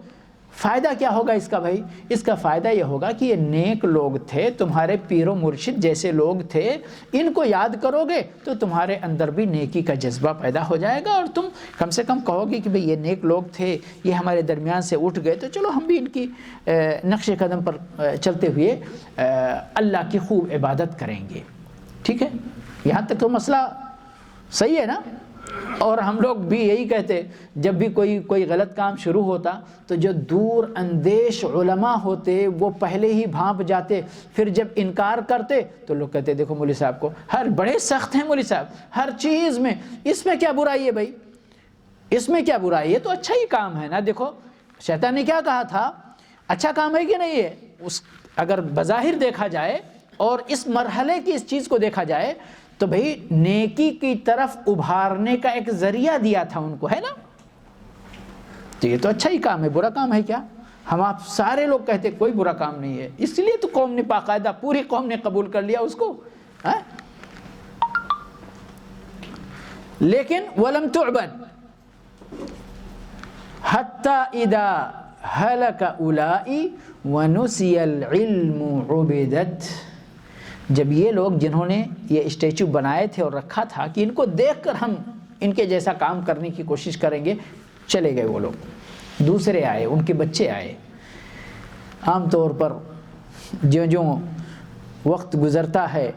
[SPEAKER 4] فائدہ کیا ہوگا اس کا بھائی؟ اس کا فائدہ یہ ہوگا کہ یہ نیک لوگ تھے، تمہارے پیر و مرشد جیسے لوگ تھے، ان کو یاد کرو گے تو تمہارے اندر بھی نیکی کا جذبہ پیدا ہو جائے گا، اور تم کم سے کم کہو گے کہ بھئی یہ نیک لوگ تھے، یہ ہمارے درمیان سے اٹھ گئے، تو چلو ہم بھی ان کی نقش قدم پر چلتے ہوئے اللہ کی خوب عبادت کریں گے، ٹھیک ہے۔ یہاں تک تو مسئلہ صحیح ہے نا؟ اور ہم لوگ بھی یہی کہتے، جب بھی کوئی غلط کام شروع ہوتا تو جو دور اندیش علماء ہوتے وہ پہلے ہی بھانپ جاتے، پھر جب انکار کرتے تو لوگ کہتے دیکھو مولوی صاحب کو، ہر بڑے سخت ہیں مولوی صاحب ہر چیز میں، اس میں کیا برائی ہے بھائی، اس میں کیا برائی ہے، تو اچھا ہی کام ہے نا۔ دیکھو شیطان نے کیا کہا تھا، اچھا کام ہے کہ نہیں ہے؟ اگر بظاہر دیکھا جائے اور اس مرحلے کی اس چیز کو دیکھا جائے تو بھئی نیکی کی طرف ابھارنے کا ایک ذریعہ دیا تھا ان کو، ہے نا؟ تو یہ تو اچھا ہی کام ہے، برا کام ہے کیا؟ ہم آپ سارے لوگ کہتے کوئی برا کام نہیں ہے، اس لیے تو قوم نے باقاعدہ پوری قوم نے قبول کر لیا اس کو. لیکن وَلَمْ تُعْبَدْ حَتَّى إِذَا هَلَكَ أُولَٰئِ وَنُسِيَ الْعِلْمُ عُبِدَتْ. جب یہ لوگ جنہوں نے یہ اسٹیچو بنائے تھے اور رکھا تھا کہ ان کو دیکھ کر ہم ان کے جیسا کام کرنے کی کوشش کریں گے، چلے گئے وہ لوگ. دوسرے آئے، ان کے بچے آئے. عام طور پر جو وقت گزرتا ہے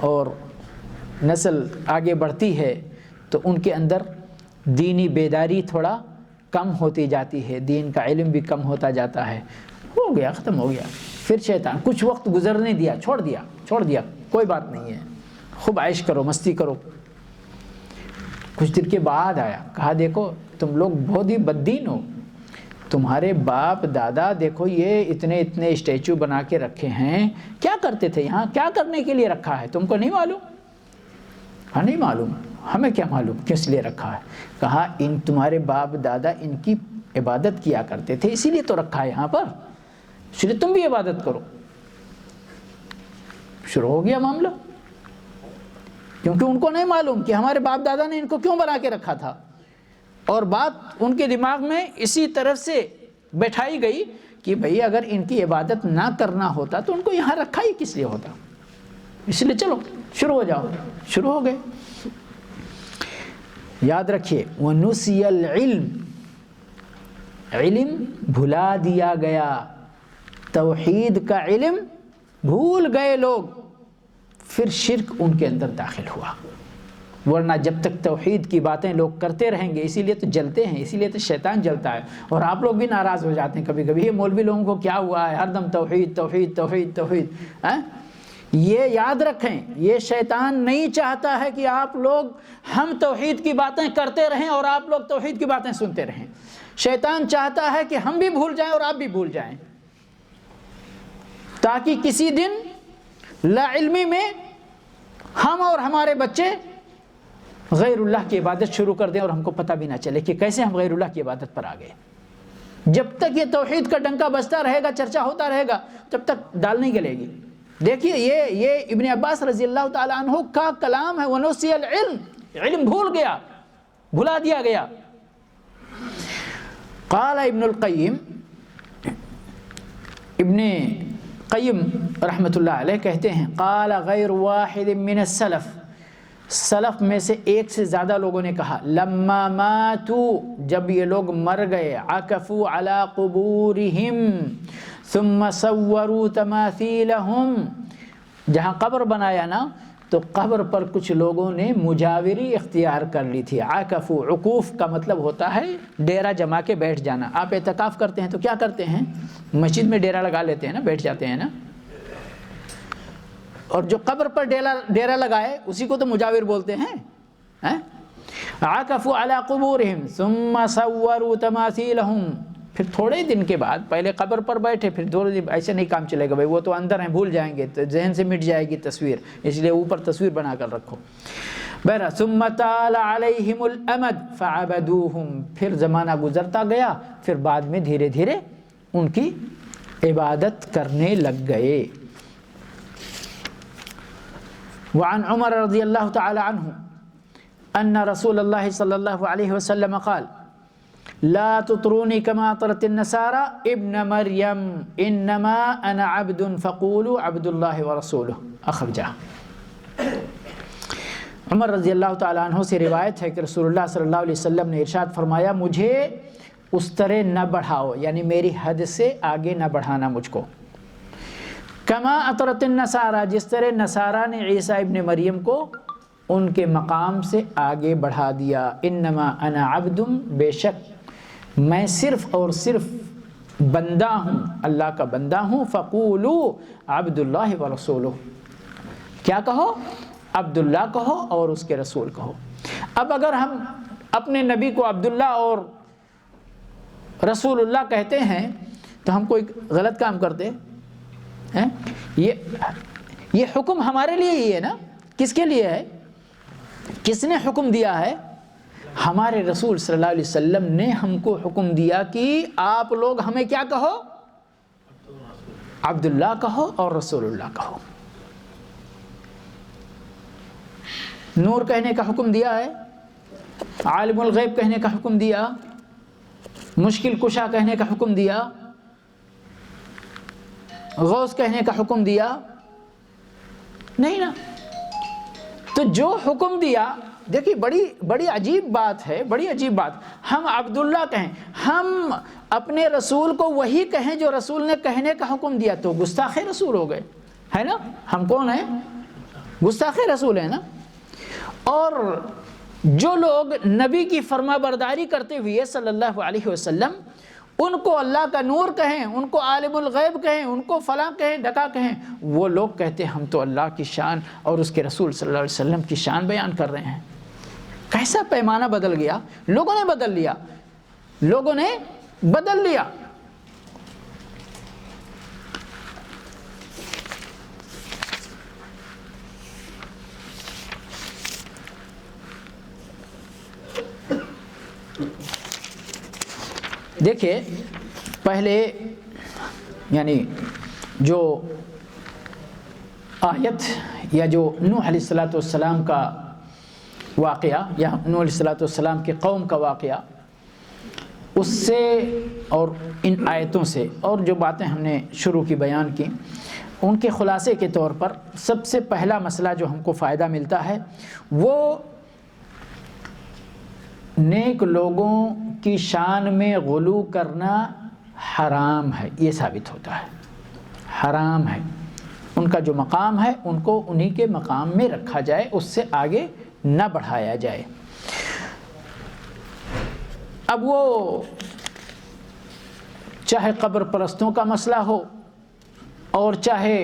[SPEAKER 4] اور نسل آگے بڑھتی ہے تو ان کے اندر دینی بیداری تھوڑا کم ہوتی جاتی ہے، دین کا علم بھی کم ہوتا جاتا ہے. ہو گیا، ختم ہو گیا. پھر شیطان کچھ وقت گزرنے دیا، چھوڑ دیا، کوئی بات نہیں ہے، خوب عیش کرو، مستی کرو. کچھ دن کے بعد آیا، کہا دیکھو تم لوگ بہت ہی بددین ہو، تمہارے باپ دادا دیکھو یہ اتنے اسٹیچو بنا کے رکھے ہیں، کیا کرتے تھے یہاں، کیا کرنے کے لیے رکھا ہے، تم کو نہیں معلوم؟ ہاں نہیں معلوم. ہمیں کیا معلوم کس لیے رکھا ہے؟ کہا ان تمہارے باپ دادا ان کی عبادت کیا کرتے تھے، اسی لیے تو رکھا ہے یہاں پر، اس لیے تم بھی عبادت کرو. شروع ہو گیا معاملہ، کیونکہ ان کو نہیں معلوم کہ ہمارے باپ دادا نے ان کو کیوں بنا کے رکھا تھا، اور بات ان کے دماغ میں اسی طرف سے بیٹھائی گئی کہ بھئی اگر ان کی عبادت نہ کرنا ہوتا تو ان کو یہاں رکھا ہی کس لیے ہوتا. اس لیے چلو شروع ہو جاؤ. شروع ہو گئے. یاد رکھیے وَنُسِيَ الْعِلْمِ، علم بھلا دیا گیا، توحید کا علم بھول گئے لوگ، پھر شرک ان کے اندر داخل ہوا. ورنہ جب تک توحید کی باتیں لوگ کرتے رہیں گے، اسی لیے تو جلتے ہیں، اسی لیے تو شیطان جلتا ہے، اور آپ لوگ بھی ناراض ہو جاتے ہیں کبھی کبھی، یہ مولوی لوگوں کو کیا ہوا ہے، ہر دم توحید توحید توحید توحید. یہ یاد رکھیں، یہ شیطان نہیں چاہتا ہے کہ آپ لوگ ہم توحید کی باتیں کرتے رہیں اور آپ لوگ توحید کی باتیں سنتے رہیں. شیطان چاہتا ہے کہ ہم بھی بھول جائیں اور آپ بھی بھول جائیں، تاکہ کسی دن لا علمی میں ہم اور ہمارے بچے غیر اللہ کی عبادت شروع کر دیں اور ہم کو پتہ بھی نہ چلے کہ کیسے ہم غیر اللہ کی عبادت پر آ گئے. جب تک یہ توحید کا ڈنکا بجتا رہے گا، چرچا ہوتا رہے گا، جب تک دال نہیں گلے گی. دیکھیے یہ ابن عباس رضی اللہ تعالیٰ عنہ کا کلام ہے، وَنُسِيَ الْعِلْمِ، علم بھول گیا، بھلا دیا گیا. قال ابن القیم، ابن قیم رحمۃ اللہ علیہ کہتے ہیں قال غیر واحد من السلف، سلف میں سے ایک سے زیادہ لوگوں نے کہا لما ماتوا، جب یہ لوگ مر گئے، عکفوا علی قبورہم ثم صوروا تماثیلہم، جہاں قبر بنایا نا تو قبر پر کچھ لوگوں نے مجاوری اختیار کر لی تھی. عکفوا، عکوف کا مطلب ہوتا ہے ڈیرہ جما کے بیٹھ جانا. آپ اعتکاف کرتے ہیں تو کیا کرتے ہیں؟ مسجد میں ڈیرہ لگا لیتے ہیں نا، بیٹھ جاتے ہیں نا. اور جو قبر پر ڈیرہ لگائے اسی کو تو مجاور بولتے ہیں. عکفوا علی قبورہم ثم صوروا تماثیلہم، پھر تھوڑے دن کے بعد پہلے قبر پر بیٹھے، پھر تھوڑے دن ایسے نہیں کام چلے گا بھائی، وہ تو اندر ہیں، بھول جائیں گے، تو ذہن سے مٹ جائے گی تصویر، اس لیے اوپر تصویر بنا کر رکھو. بہرحال ثم طال علیہم الامد فعبدوہم، پھر زمانہ گزرتا گیا، پھر بعد میں دھیرے دھیرے ان کی عبادت کرنے لگ گئے. وعن عمر رضی اللہ تعالی عنہ ان رسول اللہ صلی اللہ علیہ وسلم قال لا تطرونی کما طرت النصارى ابن مریم انما انا عبد فقولوا عبد اللہ ورسولہ، اخرجہ. عمر رضی اللہ تعالیٰ عنہ سے روایت ہے کہ رسول اللہ صلی اللہ علیہ وسلم نے ارشاد فرمایا مجھے اس طرح نہ بڑھاؤ، یعنی میری حد سے آگے نہ بڑھانا مجھ کو. کما اطرت النصارى، جس طرح نصارہ نے عیسیٰ ابن مریم کو ان کے مقام سے آگے بڑھا دیا. انما انا عبد، بے شک میں صرف اور صرف بندہ ہوں، اللہ کا بندہ ہوں. فقولوا عبد اللہ ورسولہ، کیا کہو؟ عبداللہ کہو اور اس کے رسول کہو. اب اگر ہم اپنے نبی کو عبداللہ اور رسول اللہ کہتے ہیں تو ہم کوئی غلط کام کرتے ہیں؟ یہ حکم ہمارے لیے ہی ہے نا. کس کے لیے ہے؟ کس نے حکم دیا ہے؟ ہمارے رسول صلی اللہ علیہ وسلم نے ہم کو حکم دیا کہ آپ لوگ ہمیں کیا کہو؟ عبداللہ کہو اور رسول اللہ کہو۔ نور کہنے کا حکم دیا ہے، عالم الغیب کہنے کا حکم دیا، مشکل کشا کہنے کا حکم دیا، غوث کہنے کا حکم دیا نہیں نا؟ تو جو حکم دیا، دیکھیے بڑی عجیب بات ہے، بڑی عجیب بات، ہم عبداللہ کہیں، ہم اپنے رسول کو وہی کہیں جو رسول نے کہنے کا حکم دیا، تو گستاخ رسول ہو گئے، ہے نا؟ ہم کون ہیں؟ گستاخ رسول ہیں نا۔ اور جو لوگ نبی کی فرما برداری کرتے ہوئے صلی اللہ علیہ وسلم ان کو اللہ کا نور کہیں، ان کو عالم الغیب کہیں، ان کو فلاں کہیں، ڈکا کہیں، وہ لوگ کہتے ہیں ہم تو اللہ کی شان اور اس کے رسول صلی اللہ علیہ وسلم کی شان بیان کر رہے ہیں۔ کیسا پیمانہ بدل گیا؟ لوگوں نے بدل لیا، لوگوں نے بدل لیا۔ دیکھیے پہلے یعنی جو آیت یا جو نوح علیہ السلام کا واقعہ یا نوح علیہ السلام کی قوم کا واقعہ، اس سے اور ان آیتوں سے اور جو باتیں ہم نے شروع کی بیان کی، ان کے خلاصے کے طور پر سب سے پہلا مسئلہ جو ہم کو فائدہ ملتا ہے وہ نیک لوگوں کی شان میں غلو کرنا حرام ہے، یہ ثابت ہوتا ہے، حرام ہے۔ ان کا جو مقام ہے ان کو انہی کے مقام میں رکھا جائے، اس سے آگے نہ بڑھایا جائے۔ اب وہ چاہے قبر پرستوں کا مسئلہ ہو اور چاہے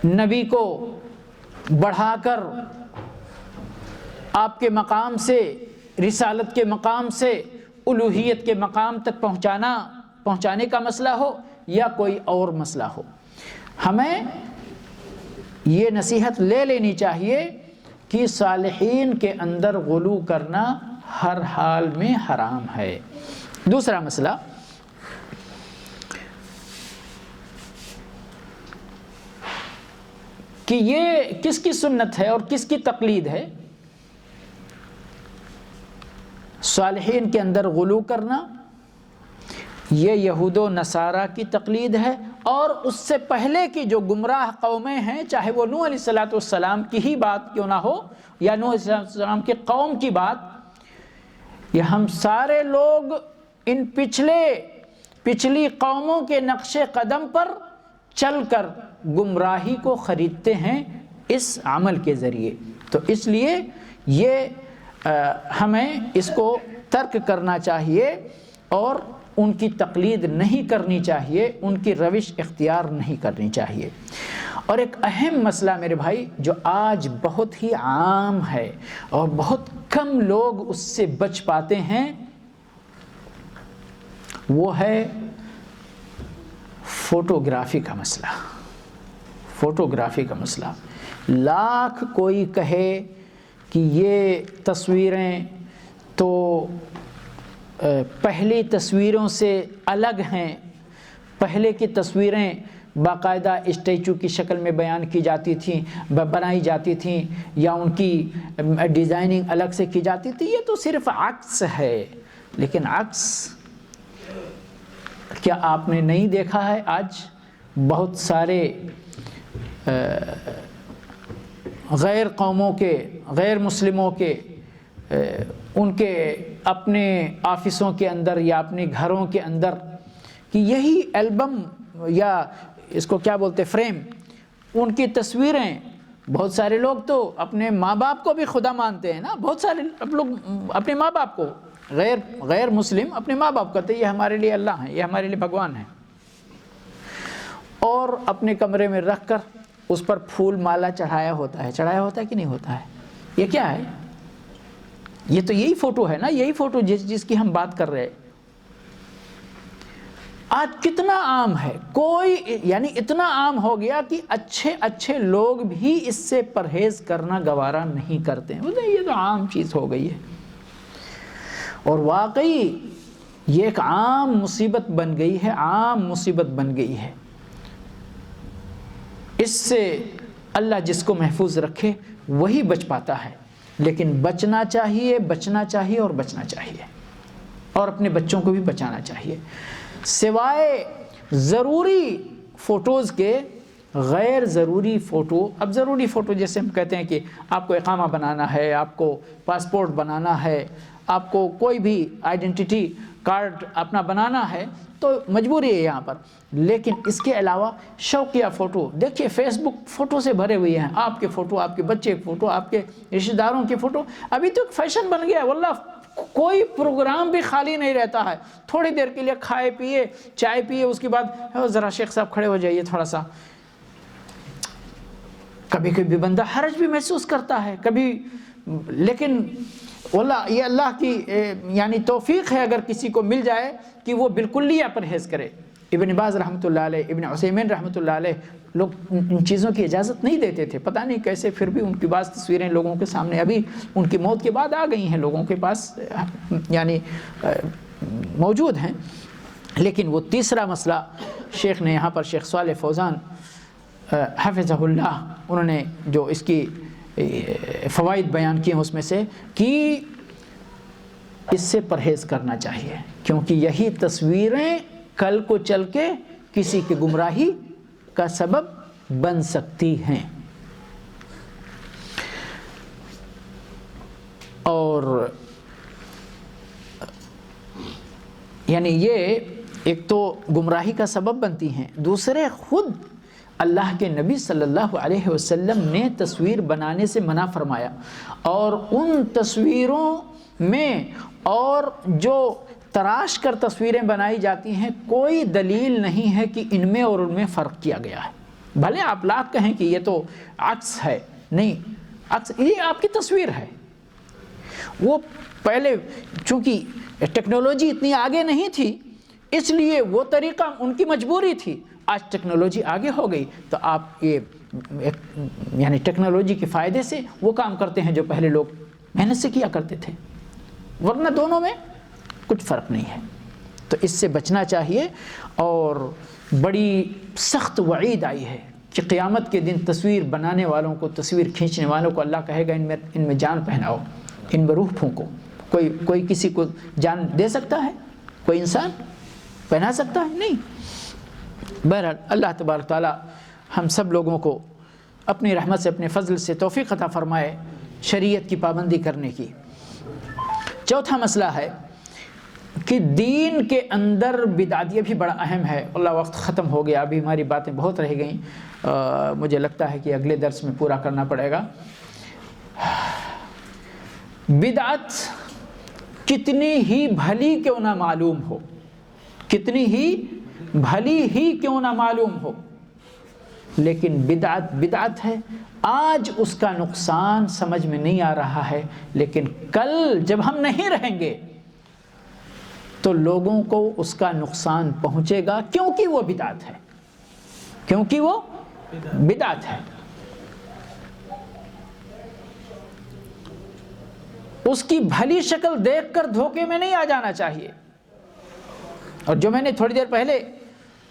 [SPEAKER 4] نبی کو بڑھا کر آپ کے مقام سے، رسالت کے مقام سے الوہیت کے مقام تک پہنچانے کا مسئلہ ہو یا کوئی اور مسئلہ ہو، ہمیں یہ نصیحت لے لینی چاہیے کہ صالحین کے اندر غلو کرنا ہر حال میں حرام ہے۔ دوسرا مسئلہ، کہ یہ کس کی سنت ہے اور کس کی تقلید ہے؟ صالحین کے اندر غلو کرنا یہ یہود و نصارہ کی تقلید ہے، اور اس سے پہلے کی جو گمراہ قومیں ہیں، چاہے وہ نوح علیہ السلام کی ہی بات کیوں نہ ہو یا نوح علیہ السلام کی قوم کی بات، یہ ہم سارے لوگ ان پچھلی قوموں کے نقش قدم پر چل کر گمراہی کو خریدتے ہیں اس عمل کے ذریعے۔ تو اس لیے یہ ہمیں اس کو ترک کرنا چاہیے اور ان کی تقلید نہیں کرنی چاہیے، ان کی روش اختیار نہیں کرنی چاہیے۔ اور ایک اہم مسئلہ میرے بھائی جو آج بہت ہی عام ہے اور بہت کم لوگ اس سے بچ پاتے ہیں، وہ ہے فوٹوگرافی کا مسئلہ۔ فوٹوگرافی کا مسئلہ، لاکھ کوئی کہے کہ یہ تصویریں تو پہلی تصویروں سے الگ ہیں، پہلے کی تصویریں باقاعدہ اسٹیچو کی شکل میں بیان کی جاتی تھیں، بنائی جاتی تھیں، یا ان کی ڈیزائننگ الگ سے کی جاتی تھی، یہ تو صرف عکس ہے۔ لیکن عکس کیا آپ نے نہیں دیکھا ہے؟ آج بہت سارے غیر قوموں کے، غیر مسلموں کے، ان کے اپنے آفسوں کے اندر یا اپنے گھروں کے اندر کہ یہی البم یا اس کو کیا بولتے فریم، ان کی تصویریں، بہت سارے لوگ تو اپنے ماں باپ کو بھی خدا مانتے ہیں نا، بہت سارے لوگ اپنے ماں باپ کو، غیر مسلم اپنے ماں باپ کہتے ہیں یہ ہمارے لیے اللہ ہیں، یہ ہمارے لیے بھگوان ہیں، اور اپنے کمرے میں رکھ کر اس پر پھول مالا چڑھایا ہوتا ہے کہ نہیں ہوتا ہے؟ یہ کیا ہے؟ یہ تو یہی فوٹو ہے نا، یہی فوٹو جس کی ہم بات کر رہے ہیں۔ آج کتنا عام ہے، کوئی یعنی اتنا عام ہو گیا کہ اچھے اچھے لوگ بھی اس سے پرہیز کرنا گوارا نہیں کرتے ہیں، یہ تو عام چیز ہو گئی ہے، اور واقعی یہ ایک عام مصیبت بن گئی ہے، عام مصیبت بن گئی ہے۔ اس سے اللہ جس کو محفوظ رکھے وہی بچ پاتا ہے، لیکن بچنا چاہیے، بچنا چاہیے اور بچنا چاہیے، اور اپنے بچوں کو بھی بچانا چاہیے۔ سوائے ضروری فوٹوز کے غیر ضروری فوٹو، اب ضروری فوٹو جیسے ہم کہتے ہیں کہ آپ کو اقامہ بنانا ہے، آپ کو پاسپورٹ بنانا ہے، آپ کو کوئی بھی آئیڈینٹی کارڈ اپنا بنانا ہے تو مجبوری ہے یہاں پر، لیکن اس کے علاوہ شوقیہ فوٹو دیکھیے فیس بک فوٹو سے بھرے ہوئے ہیں، آپ کے فوٹو، آپ کے بچے کے فوٹو، آپ کے رشتہ داروں کے فوٹو، ابھی تو ایک فیشن بن گیا ہے، واللہ کوئی پروگرام بھی خالی نہیں رہتا ہے، تھوڑی دیر کے لیے کھائے پیے چائے پیے، اس کے بعد ذرا شیخ صاحب کھڑے ہو جائیے تھوڑا سا، کبھی کبھی بندہ حرج بھی محسوس کرتا ہے کبھی، لیکن واللہ یہ اللہ کی یعنی توفیق ہے اگر کسی کو مل جائے کہ وہ بالکلیہ پرہیز کرے۔ ابن باز رحمۃ اللہ علیہ، ابن عثیمین رحمۃ اللہ علیہ، لوگ ان چیزوں کی اجازت نہیں دیتے تھے، پتہ نہیں کیسے، پھر بھی ان کی بعض تصویریں لوگوں کے سامنے ابھی ان کی موت کے بعد آ گئی ہیں، لوگوں کے پاس یعنی موجود ہیں۔ لیکن وہ تیسرا مسئلہ شیخ نے یہاں پر، شیخ صالح فوزان حفظہ اللہ، انہوں نے جو اس کی فوائد بیان کیے ہیں اس میں سے کہ اس سے پرہیز کرنا چاہیے، کیونکہ یہی تصویریں کل کو چل کے کسی کی گمراہی کا سبب بن سکتی ہیں۔ اور یعنی یہ ایک تو گمراہی کا سبب بنتی ہیں، دوسرے خود اللہ کے نبی صلی اللہ علیہ وسلم نے تصویر بنانے سے منع فرمایا، اور ان تصویروں میں اور جو تراش کر تصویریں بنائی جاتی ہیں کوئی دلیل نہیں ہے کہ ان میں اور ان میں فرق کیا گیا ہے، بھلے آپ لاکھ کہیں کہ یہ تو عکس ہے، نہیں، عکس یہ آپ کی تصویر ہے۔ وہ پہلے چونکہ ٹیکنالوجی اتنی آگے نہیں تھی اس لیے وہ طریقہ ان کی مجبوری تھی، آج ٹیکنالوجی آگے ہو گئی تو آپ یہ یعنی ٹیکنالوجی کے فائدے سے وہ کام کرتے ہیں جو پہلے لوگ محنت سے کیا کرتے تھے، ورنہ دونوں میں کچھ فرق نہیں ہے۔ تو اس سے بچنا چاہیے، اور بڑی سخت وعید آئی ہے کہ قیامت کے دن تصویر بنانے والوں کو، تصویر کھینچنے والوں کو اللہ کہے گا ان میں جان پہناؤ، ان میں روح پھونکو۔ کوئی کسی کو جان دے سکتا ہے؟ کوئی انسان پہنا سکتا ہے؟ نہیں۔ بہرحال اللہ تبارک تعالیٰ ہم سب لوگوں کو اپنی رحمت سے، اپنے فضل سے توفیق عطا فرمائے شریعت کی پابندی کرنے کی۔ چوتھا مسئلہ ہے کہ دین کے اندر بدعت، یہ بھی بڑا اہم ہے۔ اللہ وقت ختم ہو گیا، ابھی ہماری باتیں بہت رہ گئیں، مجھے لگتا ہے کہ اگلے درس میں پورا کرنا پڑے گا۔ بدعت کتنی ہی بھلی کیوں نہ معلوم ہو، کتنی ہی بھلی ہی کیوں نہ معلوم ہو، لیکن بدعت بدعت ہے۔ آج اس کا نقصان سمجھ میں نہیں آ رہا ہے، لیکن کل جب ہم نہیں رہیں گے تو لوگوں کو اس کا نقصان پہنچے گا، کیونکہ وہ بدعت ہے، کیونکہ وہ بدعت ہے۔ اس کی بھلی شکل دیکھ کر دھوکے میں نہیں آ جانا چاہیے۔ اور جو میں نے تھوڑی دیر پہلے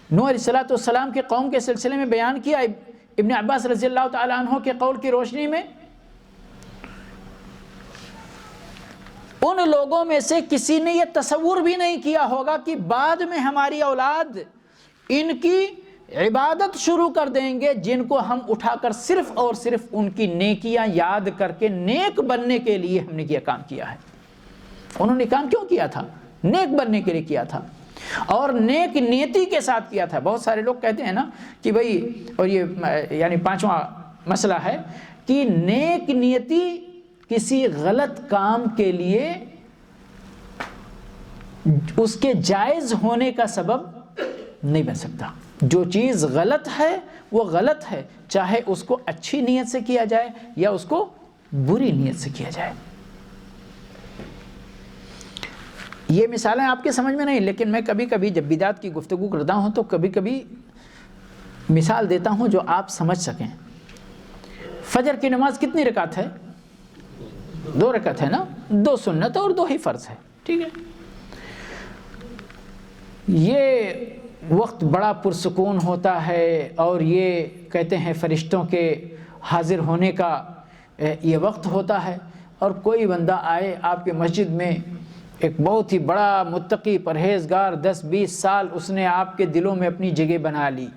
[SPEAKER 4] نوح علیہ السلام کے قوم کے سلسلے میں بیان کیا، ابن عباس رضی اللہ تعالیٰ عنہ کے قول کی روشنی میں، ان لوگوں میں سے کسی نے یہ تصور بھی نہیں کیا ہوگا کہ بعد میں ہماری اولاد ان کی عبادت شروع کر دیں گے، جن کو ہم اٹھا کر صرف اور صرف ان کی نیکیاں یاد کر کے نیک بننے کے لیے ہم نے یہ کام کیا ہے۔ انہوں نے کام کیوں کیا تھا؟ نیک بننے کے لیے کیا تھا، اور نیک نیتی کے ساتھ کیا تھا۔ بہت سارے لوگ کہتے ہیں نا کہ بھئی، اور یہ یعنی پانچواں مسئلہ ہے کہ نیک نیتی کسی غلط کام کے لیے اس کے جائز ہونے کا سبب نہیں بن سکتا۔ جو چیز غلط ہے وہ غلط ہے، چاہے اس کو اچھی نیت سے کیا جائے یا اس کو بری نیت سے کیا جائے۔ یہ مثالیں آپ کے سمجھ میں نہیں، لیکن میں کبھی کبھی جب بدعت کی گفتگو کرتا ہوں تو کبھی کبھی مثال دیتا ہوں جو آپ سمجھ سکیں۔ فجر کی نماز کتنی رکعت ہے؟ 2 رکعت ہے نا، 2 سنت اور 2 ہی فرض ہے، ٹھیک ہے۔ یہ وقت بڑا پرسکون ہوتا ہے اور یہ کہتے ہیں فرشتوں کے حاضر ہونے کا یہ وقت ہوتا ہے، اور کوئی بندہ آئے آپ کے مسجد میں، ایک بہت ہی بڑا متقی پرہیزگار، 10-20 سال اس نے آپ کے دلوں میں اپنی جگہ بنا لی،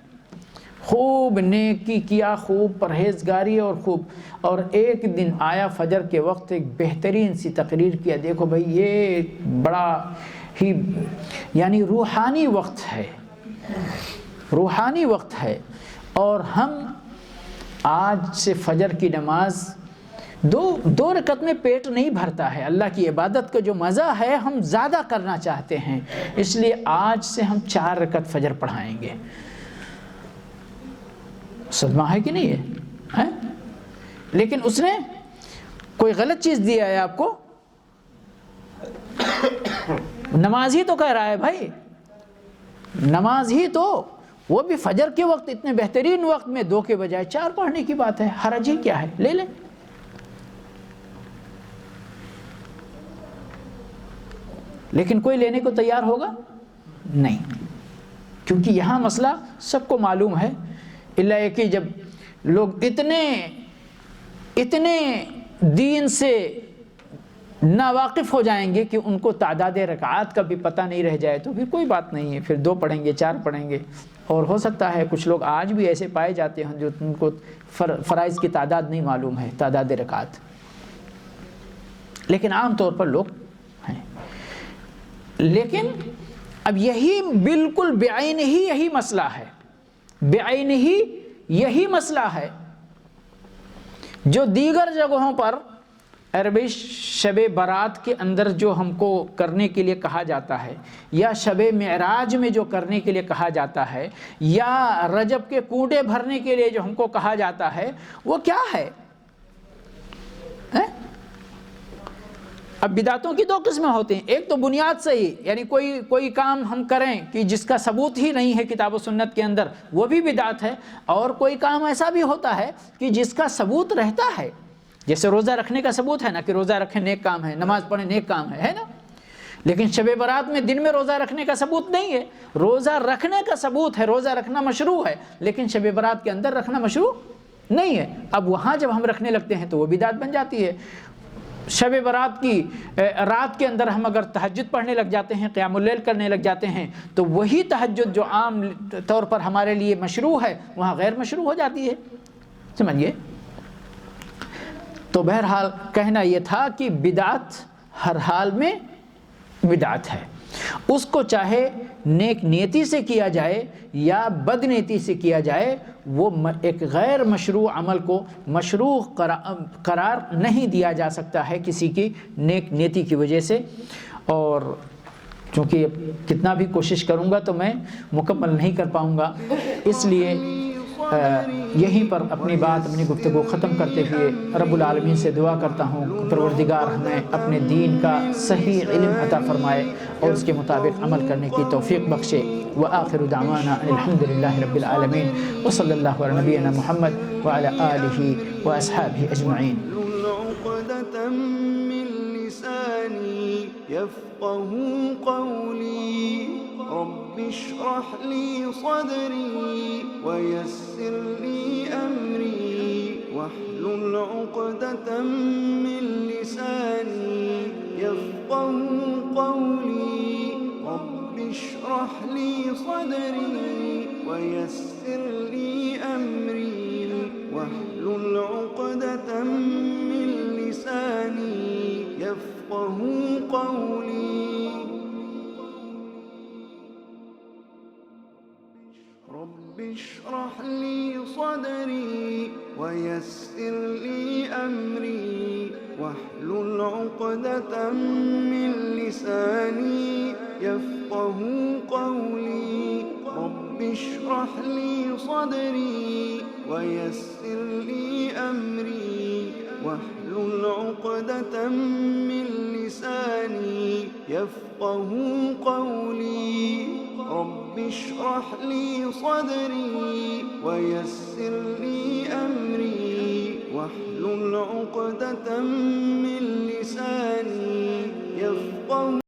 [SPEAKER 4] خوب نیکی کیا، خوب پرہیزگاری اور ایک دن آیا فجر کے وقت ایک بہترین سی تقریر کیا، دیکھو بھائی یہ بڑا ہی یعنی روحانی وقت ہے، روحانی وقت ہے، اور ہم آج سے فجر کی نماز 2 رکعت میں پیٹ نہیں بھرتا ہے، اللہ کی عبادت کا جو مزہ ہے ہم زیادہ کرنا چاہتے ہیں، اس لیے آج سے ہم 4 رکعت فجر پڑھائیں گے۔ صدمہ ہے کہ نہیں ہے؟ لیکن اس نے کوئی غلط چیز دیا ہے آپ کو؟ نماز ہی تو کہہ رہا ہے بھائی، نماز ہی تو، وہ بھی فجر کے وقت اتنے بہترین وقت میں 2 کے بجائے 4 پڑھنے کی بات ہے، حرج ہی کیا ہے، لے لیں۔ لیکن کوئی لینے کو تیار ہوگا نہیں، کیونکہ یہاں مسئلہ سب کو معلوم ہے، اللہ یہ کہ جب لوگ اتنے دین سے ناواقف ہو جائیں گے کہ ان کو تعداد رکعات کا بھی پتہ نہیں رہ جائے تو پھر کوئی بات نہیں ہے، پھر 2 پڑھیں گے 4 پڑھیں گے، اور ہو سکتا ہے کچھ لوگ آج بھی ایسے پائے جاتے ہیں جو ان کو فرائض کی تعداد نہیں معلوم ہے، تعداد رکعات، لیکن عام طور پر لوگ ہیں۔ لیکن اب یہی بالکل بعین ہی یہی مسئلہ ہے، بعین ہی یہی مسئلہ ہے جو دیگر جگہوں پر عربی شب برات کے اندر جو ہم کو کرنے کے لیے کہا جاتا ہے، یا شب معراج میں جو کرنے کے لیے کہا جاتا ہے، یا رجب کے کونڈے بھرنے کے لیے جو ہم کو کہا جاتا ہے، وہ کیا ہے؟ اب بدعتوں کی 2 قسمیں ہوتی ہیں، ایک تو بنیاد سے ہی، یعنی کوئی کام ہم کریں کہ جس کا ثبوت ہی نہیں ہے کتاب و سنت کے اندر، وہ بھی بدعت ہے، اور کوئی کام ایسا بھی ہوتا ہے کہ جس کا ثبوت رہتا ہے، جیسے روزہ رکھنے کا ثبوت ہے نا کہ روزہ رکھیں نیک کام ہے، نماز پڑھیں نیک کام ہے نا، لیکن شب برات میں دن میں روزہ رکھنے کا ثبوت نہیں ہے، روزہ رکھنے کا ثبوت ہے، روزہ رکھنا مشروع ہے، لیکن شب برات کے اندر رکھنا مشروع نہیں ہے۔ اب وہاں جب ہم رکھنے لگتے ہیں تو وہ بدعت بن جاتی ہے۔ شب برات کی رات کے اندر ہم اگر تہجد پڑھنے لگ جاتے ہیں، قیام اللیل کرنے لگ جاتے ہیں، تو وہی تہجد جو عام طور پر ہمارے لیے مشروع ہے وہاں غیر مشروع ہو جاتی ہے، سمجھئے؟ تو بہرحال کہنا یہ تھا کہ بدعت ہر حال میں بدعت ہے، اس کو چاہے نیک نیتی سے کیا جائے یا بد نیتی سے کیا جائے، وہ ایک غیر مشروع عمل کو مشروع قرار نہیں دیا جا سکتا ہے کسی کی نیک نیتی کی وجہ سے۔ اور چونکہ کتنا بھی کوشش کروں گا تو میں مکمل نہیں کر پاؤں گا، اس لیے یہیں پر اپنی بات اپنی گفتگو ختم کرتے ہوئے رب العالمین سے دعا کرتا ہوں کہ پروردگار ہمیں اپنے دین کا صحیح علم عطا فرمائے اور اس کے مطابق عمل کرنے کی توفیق بخشے۔ وآخر دعوانا الحمدللہ رب العالمین وصلی اللہ علی نبینا محمد وعلی آلہ واصحابہ اجمعین۔
[SPEAKER 3] يفقهوا قولي رب اشرح لي صدري ويسر لي أمري واحلل عقدة من لساني يفقهوا قولي رب اشرح لي صدري ويسر لي أمري واحلل عقدة من لساني يفقهوا قولي رب اشرح لي صدري ويسر لي أمري واحلل عقدة من لساني يفقهوا قولي رب اشرح لي صدري ويسر لي أمري واحلل عقدة من لساني يفقه قولي رب اشرح لي صدري ويسر لي أمري واحلل عقدة من لساني يفقه